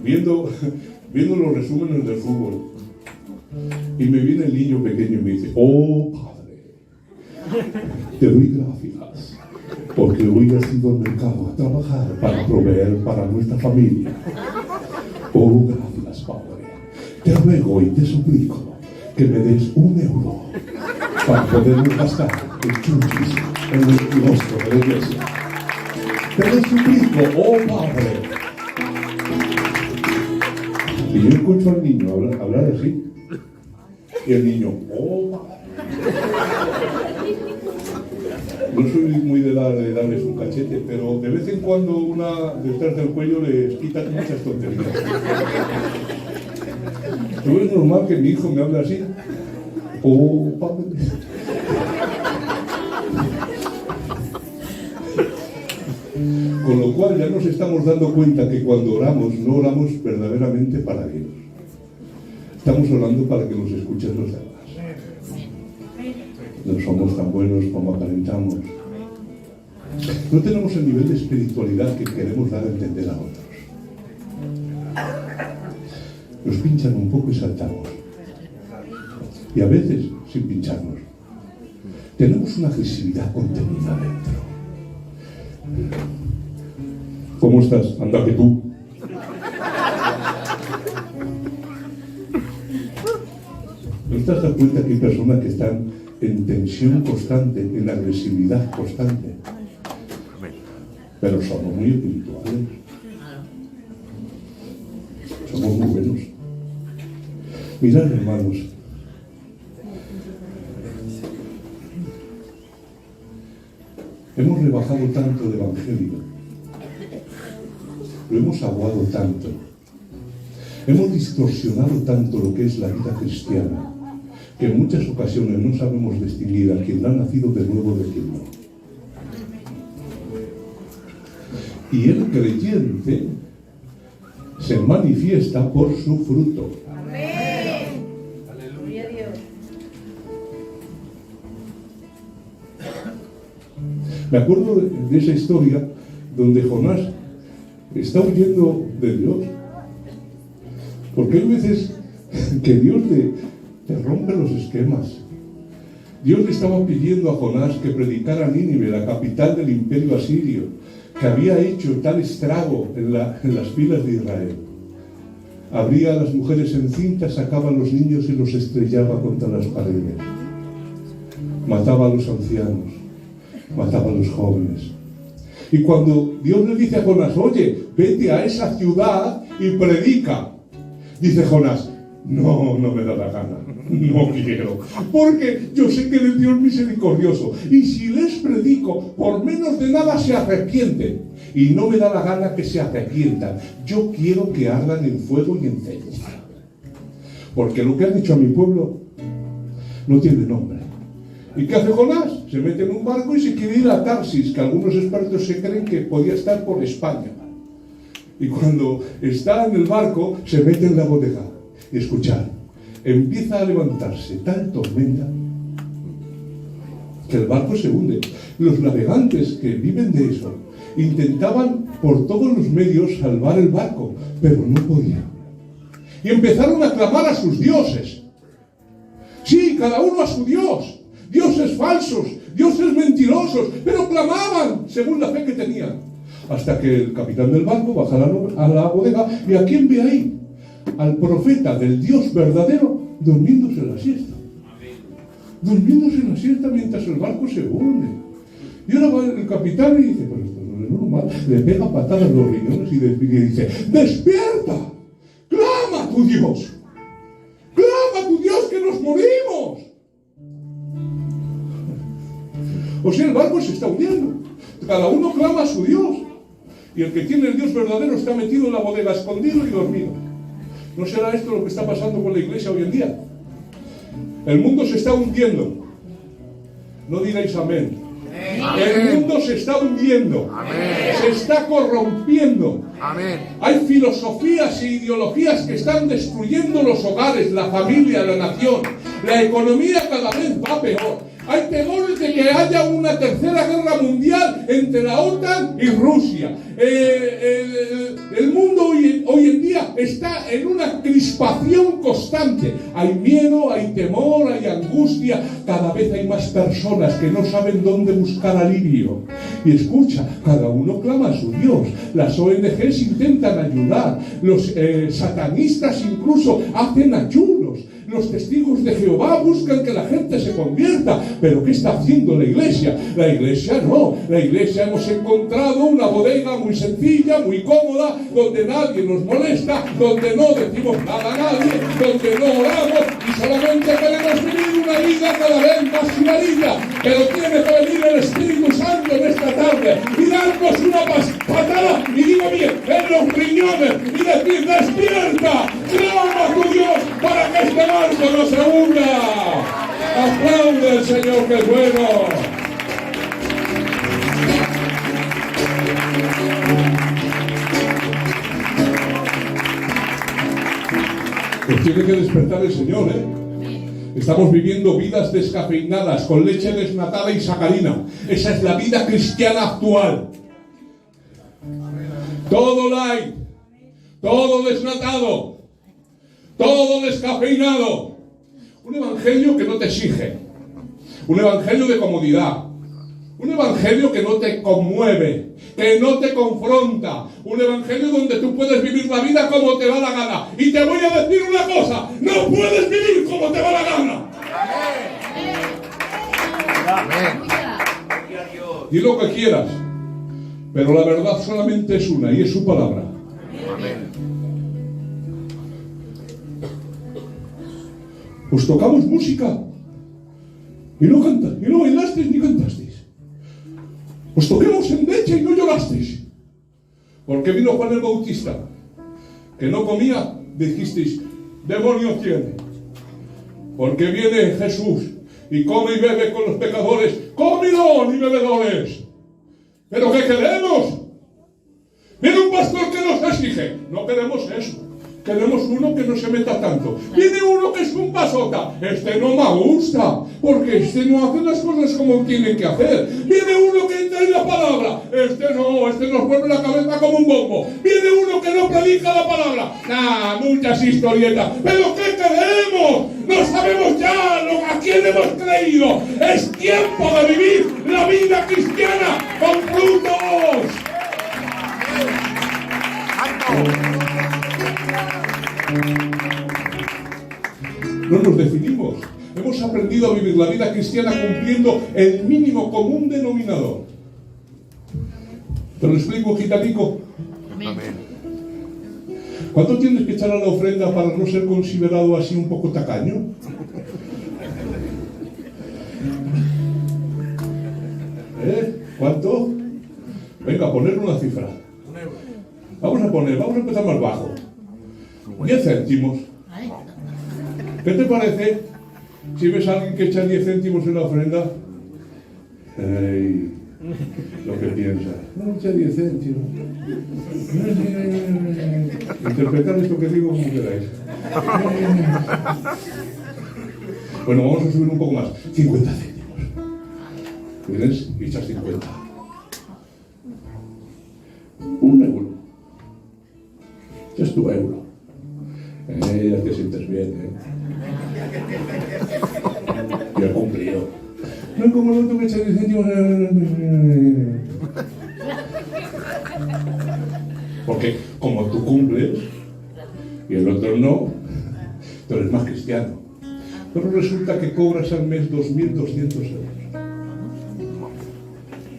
viendo los resúmenes del fútbol, y me viene el niño pequeño y me dice: oh, Padre, te doy gracias, porque hoy has ido al mercado a trabajar para proveer para nuestra familia. Oh, gracias, Padre. Te ruego y te suplico que me des 1 euro para poder gastar en chunchis en el kiosco de la iglesia. Te lo suplico, oh Padre. Y yo escucho al niño hablar así. Y el niño: oh Padre. No soy muy de darles un cachete, pero de vez en cuando una detrás del cuello les quita muchas tonterías. ¿Tú es normal que mi hijo me hable así? Oh, padre. Con lo cual ya nos estamos dando cuenta que cuando oramos, no oramos verdaderamente para Dios. Estamos orando para que nos escuchen los demás. No somos tan buenos como aparentamos. No tenemos el nivel de espiritualidad que queremos dar a entender a otros. Nos pinchan un poco y saltamos. Y a veces, sin pincharnos, tenemos una agresividad contenida dentro. ¿Cómo estás? Anda que tú. ¿No te has dado cuenta que hay personas que están en tensión constante, en agresividad constante? Pero somos muy espirituales. Somos muy buenos. Mirad, hermanos. Hemos rebajado tanto el Evangelio. Lo hemos aguado tanto. Hemos distorsionado tanto lo que es la vida cristiana, que en muchas ocasiones no sabemos distinguir a quien ha nacido de nuevo de quien no. Y el creyente se manifiesta por su fruto. Amén. Aleluya a Dios. Me acuerdo de esa historia donde Jonás está huyendo de Dios. Porque hay veces que Dios te rompe los esquemas. Dios le estaba pidiendo a Jonás que predicara a Nínive, la capital del imperio asirio, que había hecho tal estrago en las filas de Israel. Abría a las mujeres encintas, sacaba a los niños y los estrellaba contra las paredes. Mataba a los ancianos, mataba a los jóvenes. Y cuando Dios le dice a Jonás, oye, vete a esa ciudad y predica, dice Jonás, no me da la gana, no quiero, porque yo sé que eres Dios misericordioso, y si les predico, por menos de nada se arrepienten, y no me da la gana que se arrepientan, yo quiero que ardan en fuego y en ceniza, porque lo que han dicho a mi pueblo no tiene nombre. ¿Y qué hace Jonás? Se mete en un barco y se quiere ir a Tarsis, que algunos expertos se creen que podía estar por España. Y cuando está en el barco, se mete en la bodega. Y escuchad, empieza a levantarse tal tormenta que el barco se hunde. Los navegantes que viven de eso intentaban por todos los medios salvar el barco, pero no podían. Y empezaron a clamar a sus dioses. Sí, cada uno a su dios. Dioses falsos, dioses mentirosos, pero clamaban según la fe que tenían. Hasta que el capitán del barco baja a la bodega y ¿a quién ve ahí? Al profeta del Dios verdadero durmiéndose en la siesta. Durmiéndose en la siesta mientras el barco se hunde. Y ahora va el capitán y dice, pues esto no es normal. Le pega patadas a los riñones y dice, ¡despierta! ¡Clama a tu Dios! ¡Clama a tu Dios que nos morimos! O sea, el barco se está hundiendo. Cada uno clama a su Dios. Y el que tiene el Dios verdadero está metido en la bodega, escondido y dormido. ¿No será esto lo que está pasando con la iglesia hoy en día? El mundo se está hundiendo. No diréis amén. El mundo se está hundiendo. Se está corrompiendo. Hay filosofías e ideologías que están destruyendo los hogares, la familia, la nación. La economía cada vez va peor. Hay temores de que haya una tercera guerra mundial entre la OTAN y Rusia. El mundo hoy en día está en una crispación constante. Hay miedo, hay temor, hay angustia. Cada vez hay más personas que no saben dónde buscar alivio. Y escucha, cada uno clama a su Dios. Las ONGs intentan ayudar. Los satanistas incluso hacen ayunos. Los testigos de Jehová buscan que la gente se convierta. ¿Pero qué está haciendo la iglesia? La iglesia no. La iglesia hemos encontrado una bodega muy sencilla, muy cómoda, donde nadie nos molesta, donde no decimos nada a nadie, donde no oramos y solamente queremos vivir una vida cada vez más clarilla. Pero tiene que venir el Espíritu Santo en esta tarde y darnos una patada, y digo bien, en los riñones y decir, despierta, clama a tu Dios para este barco no se hunda. Aplaude al Señor que es bueno. Pues tiene que despertar el Señor, ¿eh? Estamos viviendo vidas descafeinadas, con leche desnatada y sacarina. Esa es la vida cristiana actual. Todo light, todo desnatado, todo descafeinado. Un evangelio que no te exige, un evangelio de comodidad, un evangelio que no te conmueve, que no te confronta, un evangelio donde tú puedes vivir la vida como te va la gana. Y te voy a decir una cosa, no puedes vivir como te va la gana. Amén. Di lo que quieras, pero la verdad solamente es una, y es su palabra. Amén. Pues tocamos música y no bailasteis ni cantasteis. Os toquemos en leche y no llorasteis. Porque vino Juan el Bautista, que no comía, dijisteis, demonio tiene. Porque viene Jesús y come y bebe con los pecadores, comilón y bebedores. ¿Pero qué queremos? Viene un pastor que nos exige. No queremos eso. Queremos uno que no se meta tanto. Viene uno que es un pasota. Este no me gusta, porque este no hace las cosas como tiene que hacer. Viene uno que entra en la palabra. Este nos vuelve la cabeza como un bombo. Viene uno que no predica la palabra. Muchas historietas. ¿Pero qué queremos? No sabemos ya a quién hemos creído. Es tiempo de vivir la vida cristiana con frutos. No nos definimos. Hemos aprendido a vivir la vida cristiana cumpliendo el mínimo común denominador. ¿Te lo explico, gitanico? Amén. ¿Cuánto tienes que echar a la ofrenda para no ser considerado así un poco tacaño? ¿Cuánto? Venga, a poner una cifra. Vamos a empezar más bajo. 10 céntimos. ¿Qué te parece si ves a alguien que echa 10 céntimos en la ofrenda? Lo que piensa. No echa 10 céntimos. Interpretad esto que digo como queráis. Bueno, vamos a subir un poco más. 50 céntimos. ¿Vienes? Y echas 50. 1 euro. Echas tu euro. Ya te sientes bien, Yo he cumplido. No es como el otro que echa 10 céntimos. Porque como tú cumples y el otro no, tú eres más cristiano. Pero resulta que cobras al mes 2.200 euros.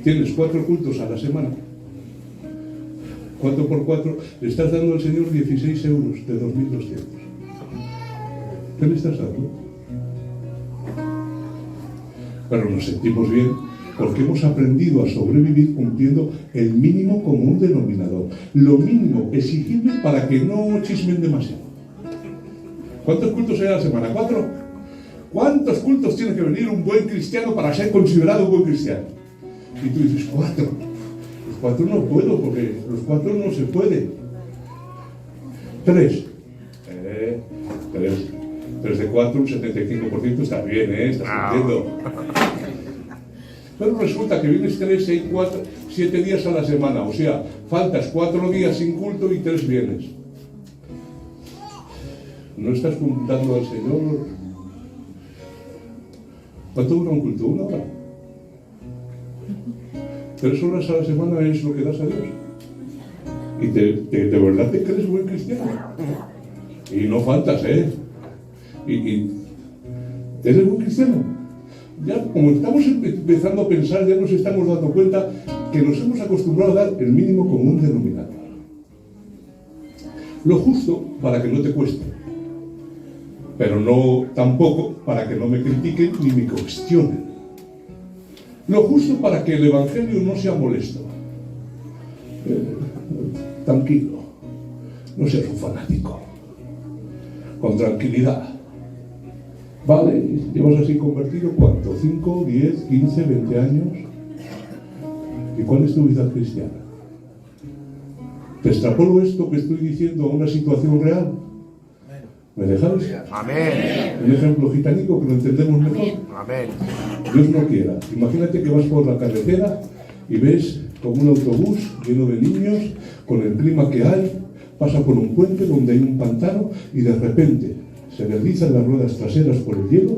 Tienes 4 cultos a la semana. 4 por 4, le estás dando al Señor 16 euros de 2.200. ¿Qué le estás dando? Pero nos sentimos bien porque hemos aprendido a sobrevivir cumpliendo el mínimo común denominador. Lo mínimo exigible para que no chismen demasiado. ¿Cuántos cultos hay a la semana? 4. ¿Cuántos cultos tiene que venir un buen cristiano para ser considerado un buen cristiano? Y tú dices, 4. Los 4 no puedo, porque los 4 no se puede. 3. 3 de 4, un 75% está bien, estás sintiendo. Pero resulta que vienes 3, 6, 4, 7 días a la semana. O sea, faltas 4 días sin culto y 3 vienes. ¿No estás dando al Señor? ¿Cuánto dura un culto? 1 hora. 3 horas a la semana es lo que das a Dios. Y de verdad te crees buen cristiano. Y no faltas, y eres buen cristiano. Ya como estamos empezando a pensar, ya nos estamos dando cuenta que nos hemos acostumbrado a dar el mínimo común denominador. Lo justo para que no te cueste, pero no tampoco para que no me critiquen ni me cuestionen. Lo justo para que el Evangelio no sea molesto. Tranquilo, no seas un fanático. Con tranquilidad. Vale, llevas así convertido ¿cuánto? ¿5, 10, 15, 20 años? ¿Y cuál es tu vida cristiana? ¿Te extrapolo esto que estoy diciendo a una situación real? ¿Me dejáis? Amén. Un ejemplo gitanico que lo entendemos mejor. Amén. Dios no quiera. Imagínate que vas por la carretera y ves como un autobús lleno de niños, con el clima que hay, pasa por un puente donde hay un pantano y de repente se deslizan las ruedas traseras por el hielo,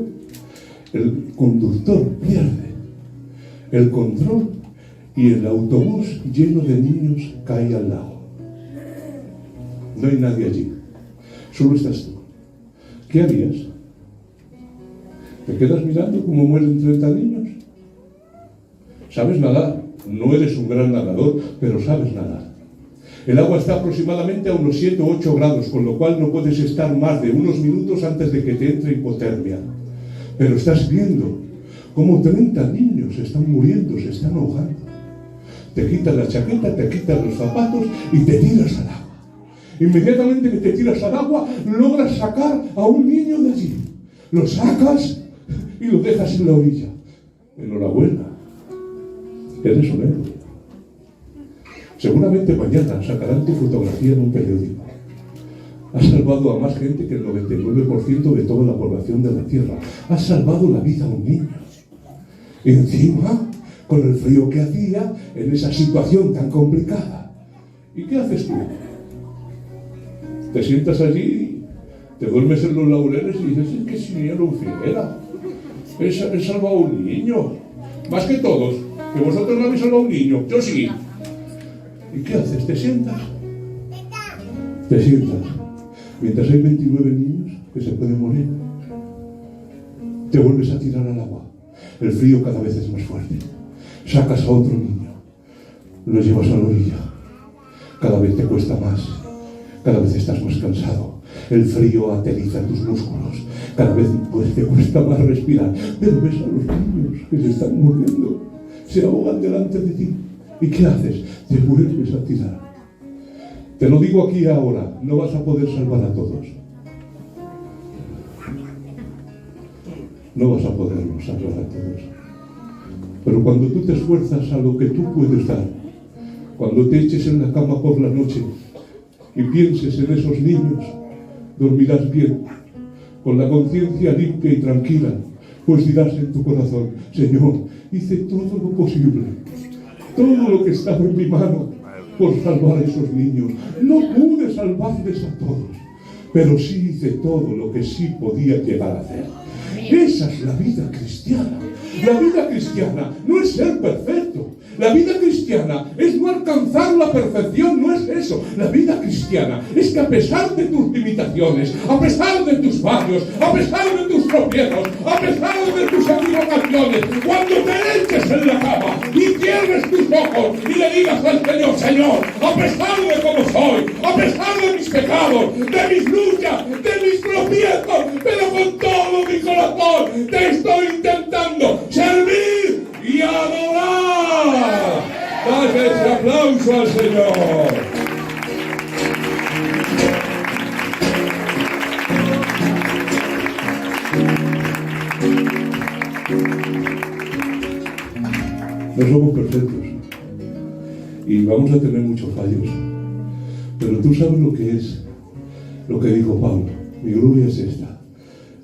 el conductor pierde el control y el autobús lleno de niños cae al lago. No hay nadie allí, solo estás tú. ¿Qué harías? ¿Te quedas mirando cómo mueren 30 niños? ¿Sabes nadar? No eres un gran nadador, pero sabes nadar. El agua está aproximadamente a unos 7 o 8 grados, con lo cual no puedes estar más de unos minutos antes de que te entre hipotermia. Pero estás viendo cómo 30 niños están muriendo, se están ahogando. Te quitas la chaqueta, te quitas los zapatos y te tiras al agua. Inmediatamente que te tiras al agua, logras sacar a un niño de allí. Lo sacas y lo dejas en la orilla. Enhorabuena. Eres un héroe. Seguramente mañana sacarán tu fotografía en un periódico. Has salvado a más gente que el 99% de toda la población de la Tierra. Has salvado la vida a un niño. Y encima, con el frío que hacía, en esa situación tan complicada. ¿Y qué haces tú? Te sientas allí, te duermes en los laureles y dices, es que si ni era un figuera. He salvado a un niño. Más que todos, que vosotros no habéis salvado a un niño. Yo sí. ¿Y qué haces? ¿Te sientas? Te sientas. Mientras hay 29 niños que se pueden morir. Te vuelves a tirar al agua. El frío cada vez es más fuerte. Sacas a otro niño. Lo llevas a la orilla. Cada vez te cuesta más. Cada vez estás más cansado. El frío ateriza tus músculos. Cada vez te cuesta más respirar. Pero ves a los niños que se están muriendo. Se ahogan delante de ti. ¿Y qué haces? Te vuelves a tirar. Te lo digo aquí ahora, no vas a poder salvar a todos. No vas a poderlo salvar a todos. Pero cuando tú te esfuerzas a lo que tú puedes dar, cuando te eches en la cama por la noche y pienses en esos niños, dormirás bien, con la conciencia limpia y tranquila, pues dirás en tu corazón, Señor, hice todo lo posible. Todo lo que estaba en mi mano por salvar a esos niños. No pude salvarles a todos, pero sí hice todo lo que sí podía llegar a hacer. Esa es la vida cristiana. La vida cristiana no es ser perfecto. La vida cristiana es no alcanzar la perfección, no es eso. La vida cristiana es que a pesar de tus limitaciones, a pesar de tus fallos, a pesar de tus tropiezos, a pesar de tus equivocaciones, cuando te eches en la cama y cierres tus ojos y le digas al Señor, Señor, a pesar de cómo soy, a pesar de mis pecados, de mis luchas, de mis tropiezos, pero con todo mi corazón te estoy intentando servir y adorar. Dad ese aplauso al Señor. No somos perfectos y vamos a tener muchos fallos, pero tú sabes lo que es, lo que dijo Pablo. Mi gloria es esta,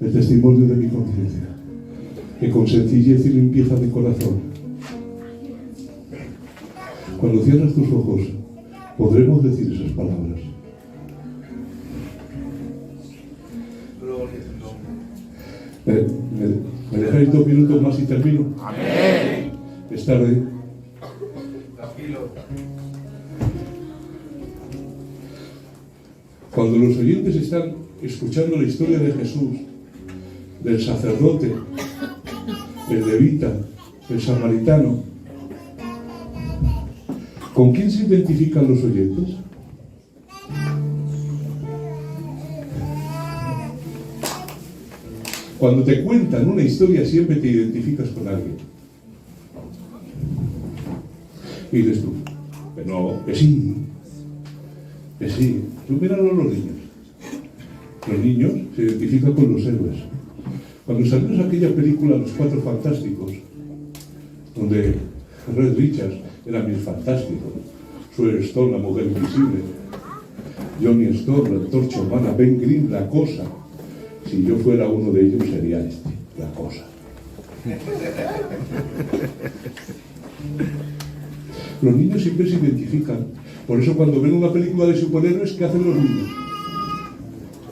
el testimonio de mi conciencia, que con sencillez y limpieza de corazón, cuando cierras tus ojos, podremos decir esas palabras. ¿Me dejáis 2 minutos más y termino? Amén. Es tarde. Cuando los oyentes están escuchando la historia de Jesús, del sacerdote, el levita, el samaritano, ¿con quién se identifican los oyentes? Cuando te cuentan una historia siempre te identificas con alguien. Y dices tú, que no, que sí, que sí. Tú míralo a los niños. Los niños se identifican con los héroes. Cuando salió aquella película Los Cuatro Fantásticos, donde Red Richards era Miss Fantástico, Sue Storm, la mujer invisible, Johnny Storm, la antorcha humana, Ben Grimm, la cosa. Si yo fuera uno de ellos sería la cosa. Los niños siempre se identifican. Por eso cuando ven una película de superhéroes, ¿qué hacen los niños?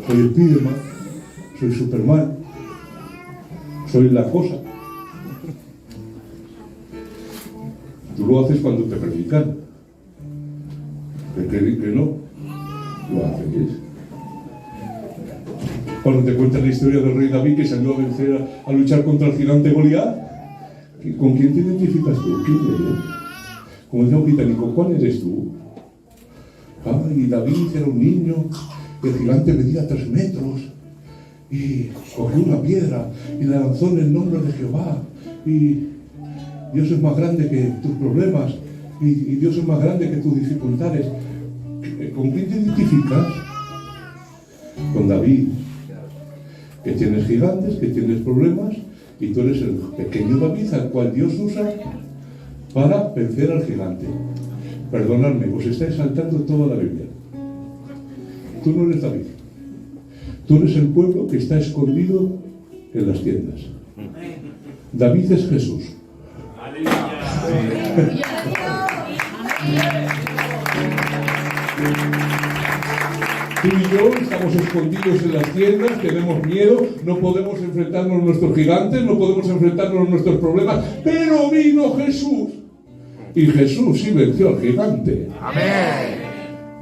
Soy Spiderman, soy Superman, soy la cosa. Tú lo haces cuando te predican. Que no, lo haces. Cuando te cuentan la historia del rey David que salió a vencer, a luchar contra el gigante Goliat, ¿con quién te identificas tú? ¿Quién eres? Como decía un británico, ¿cuál eres tú? Y David era un niño, el gigante medía 3 metros, y cogió una piedra y la lanzó en el nombre de Jehová, y Dios es más grande que tus problemas, y Dios es más grande que tus dificultades. ¿Con quién te identificas? Con David, que tienes gigantes, que tienes problemas, y tú eres el pequeño David al cual Dios usa para vencer al gigante. Perdonadme, os estáis saltando toda la Biblia. Tú no eres David. Tú eres el pueblo que está escondido en las tiendas. David es Jesús. Tú y yo estamos escondidos en las tiendas, tenemos miedo, no podemos enfrentarnos a nuestros gigantes, no podemos enfrentarnos a nuestros problemas, pero vino Jesús. Y Jesús sí venció al gigante. Amén.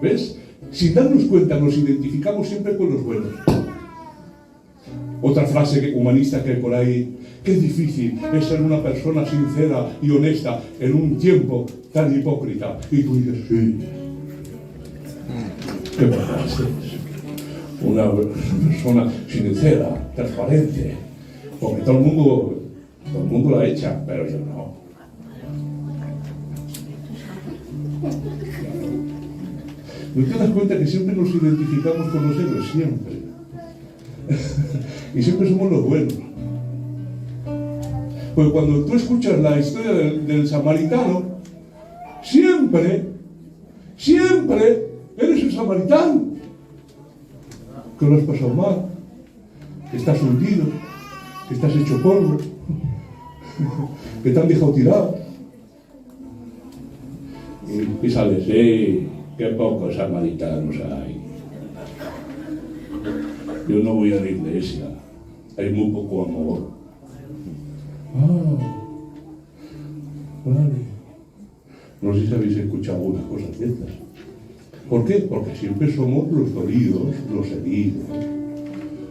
¿Ves? Sin darnos cuenta nos identificamos siempre con los buenos. Otra frase humanista que hay por ahí: qué difícil es ser una persona sincera y honesta en un tiempo tan hipócrita. Y tú dices, sí. ¿Qué pasa? Una persona sincera, transparente. Porque todo el mundo la echa, pero yo no. ¿No te das cuenta que siempre nos identificamos con los héroes? Siempre. Y siempre somos los buenos. Porque cuando tú escuchas la historia del samaritano, siempre eres el samaritano. Que lo has pasado mal, que estás hundido, que estás hecho polvo, que te han dejado tirado. Y sales, qué pocos samaritanos hay. Yo no voy a la iglesia, hay muy poco amor. Vale. No sé si habéis escuchado algunas cosas de estas. ¿Por qué? Porque siempre somos los dolidos, los heridos,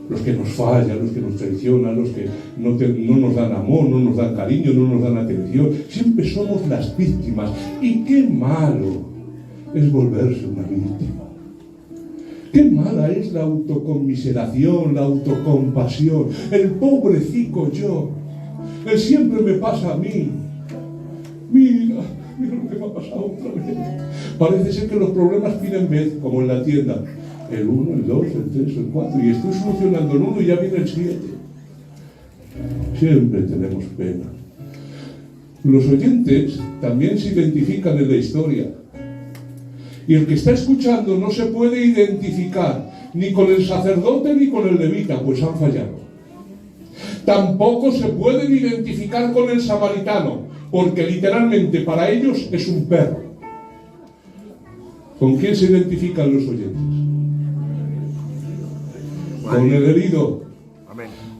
los que nos fallan, los que nos traicionan, los que no nos dan amor, no nos dan cariño, no nos dan atención. Siempre somos las víctimas. Y qué malo es volverse una víctima. Qué mala es la autoconmiseración, la autocompasión. El pobrecito yo. El siempre me pasa a mí. Mira lo que me ha pasado otra vez. Parece ser que los problemas tienen vez, como en la tienda. El 1, el 2, el 3, el 4. Y estoy solucionando el 1 y ya viene el 7. Siempre tenemos pena. Los oyentes también se identifican en la historia. Y el que está escuchando no se puede identificar ni con el sacerdote ni con el levita, pues han fallado. Tampoco se pueden identificar con el samaritano, porque literalmente para ellos es un perro. ¿Con quién se identifican los oyentes? Con el herido,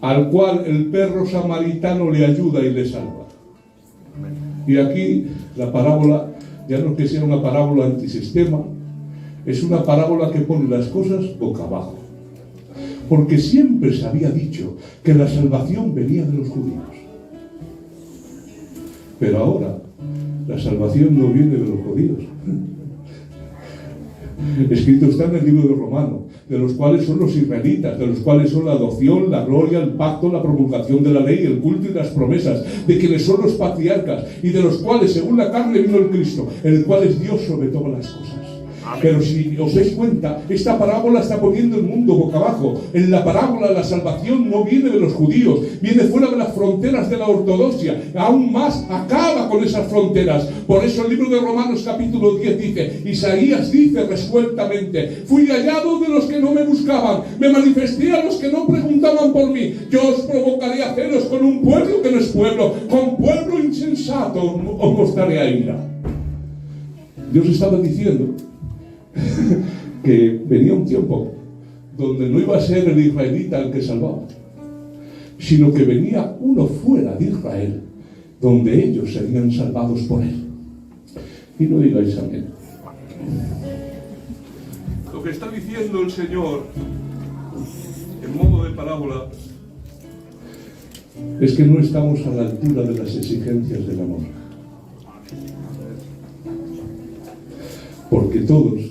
al cual el perro samaritano le ayuda y le salva. Y aquí la parábola, ya no es que sea una parábola antisistema, es una parábola que pone las cosas boca abajo. Porque siempre se había dicho que la salvación venía de los judíos. Pero ahora, la salvación no viene de los judíos. Escrito está en el libro de Romanos, de los cuales son los israelitas, de los cuales son la adopción, la gloria, el pacto, la promulgación de la ley, el culto y las promesas, de quienes son los patriarcas, y de los cuales, según la carne, vino el Cristo, el cual es Dios sobre todas las cosas. Pero si os dais cuenta, esta parábola está poniendo el mundo boca abajo. En la parábola la salvación no viene de los judíos, viene fuera de las fronteras de la ortodoxia. Aún más acaba con esas fronteras. Por eso el libro de Romanos capítulo 10 dice, Isaías dice resueltamente, fui hallado de los que no me buscaban, me manifesté a los que no preguntaban por mí. Yo os provocaré a haceros con un pueblo que no es pueblo, con pueblo insensato os mostraré a ira. Dios estaba diciendo que venía un tiempo donde no iba a ser el israelita el que salvaba, sino que venía uno fuera de Israel, donde ellos serían salvados por él. Y no digáis amén. Lo que está diciendo el Señor en modo de parábola es que no estamos a la altura de las exigencias del amor, porque todos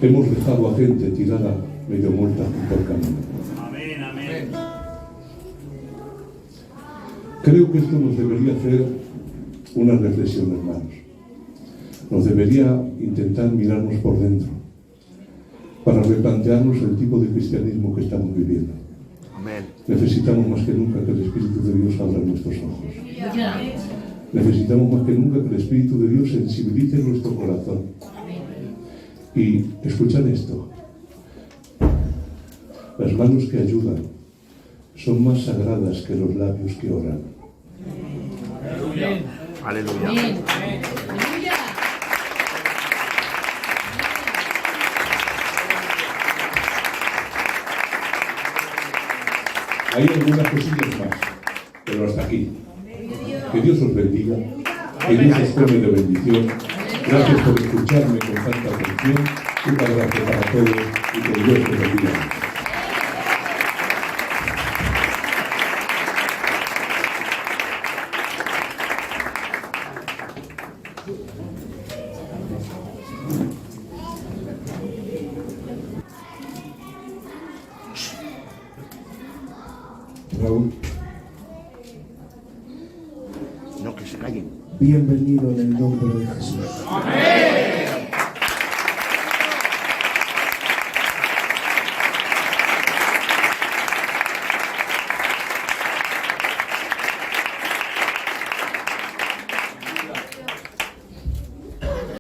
hemos dejado a gente tirada medio muerta por camino. Amén, amén. Creo que esto nos debería hacer una reflexión, hermanos. Nos debería intentar mirarnos por dentro para replantearnos el tipo de cristianismo que estamos viviendo. Amén. Necesitamos más que nunca que el Espíritu de Dios abra nuestros ojos. Necesitamos más que nunca que el Espíritu de Dios sensibilice nuestro corazón. Y escuchad esto. Las manos que ayudan son más sagradas que los labios que oran. Aleluya. Hay algunas cosillas más, pero hasta aquí. Que Dios os bendiga, que Dios os colme de bendición. Gracias por escucharme con tanta atención. Un abrazo para todos y que Dios os bendiga. Raúl, No, que se callen. bienvenido en el nombre de Jesús. Amén.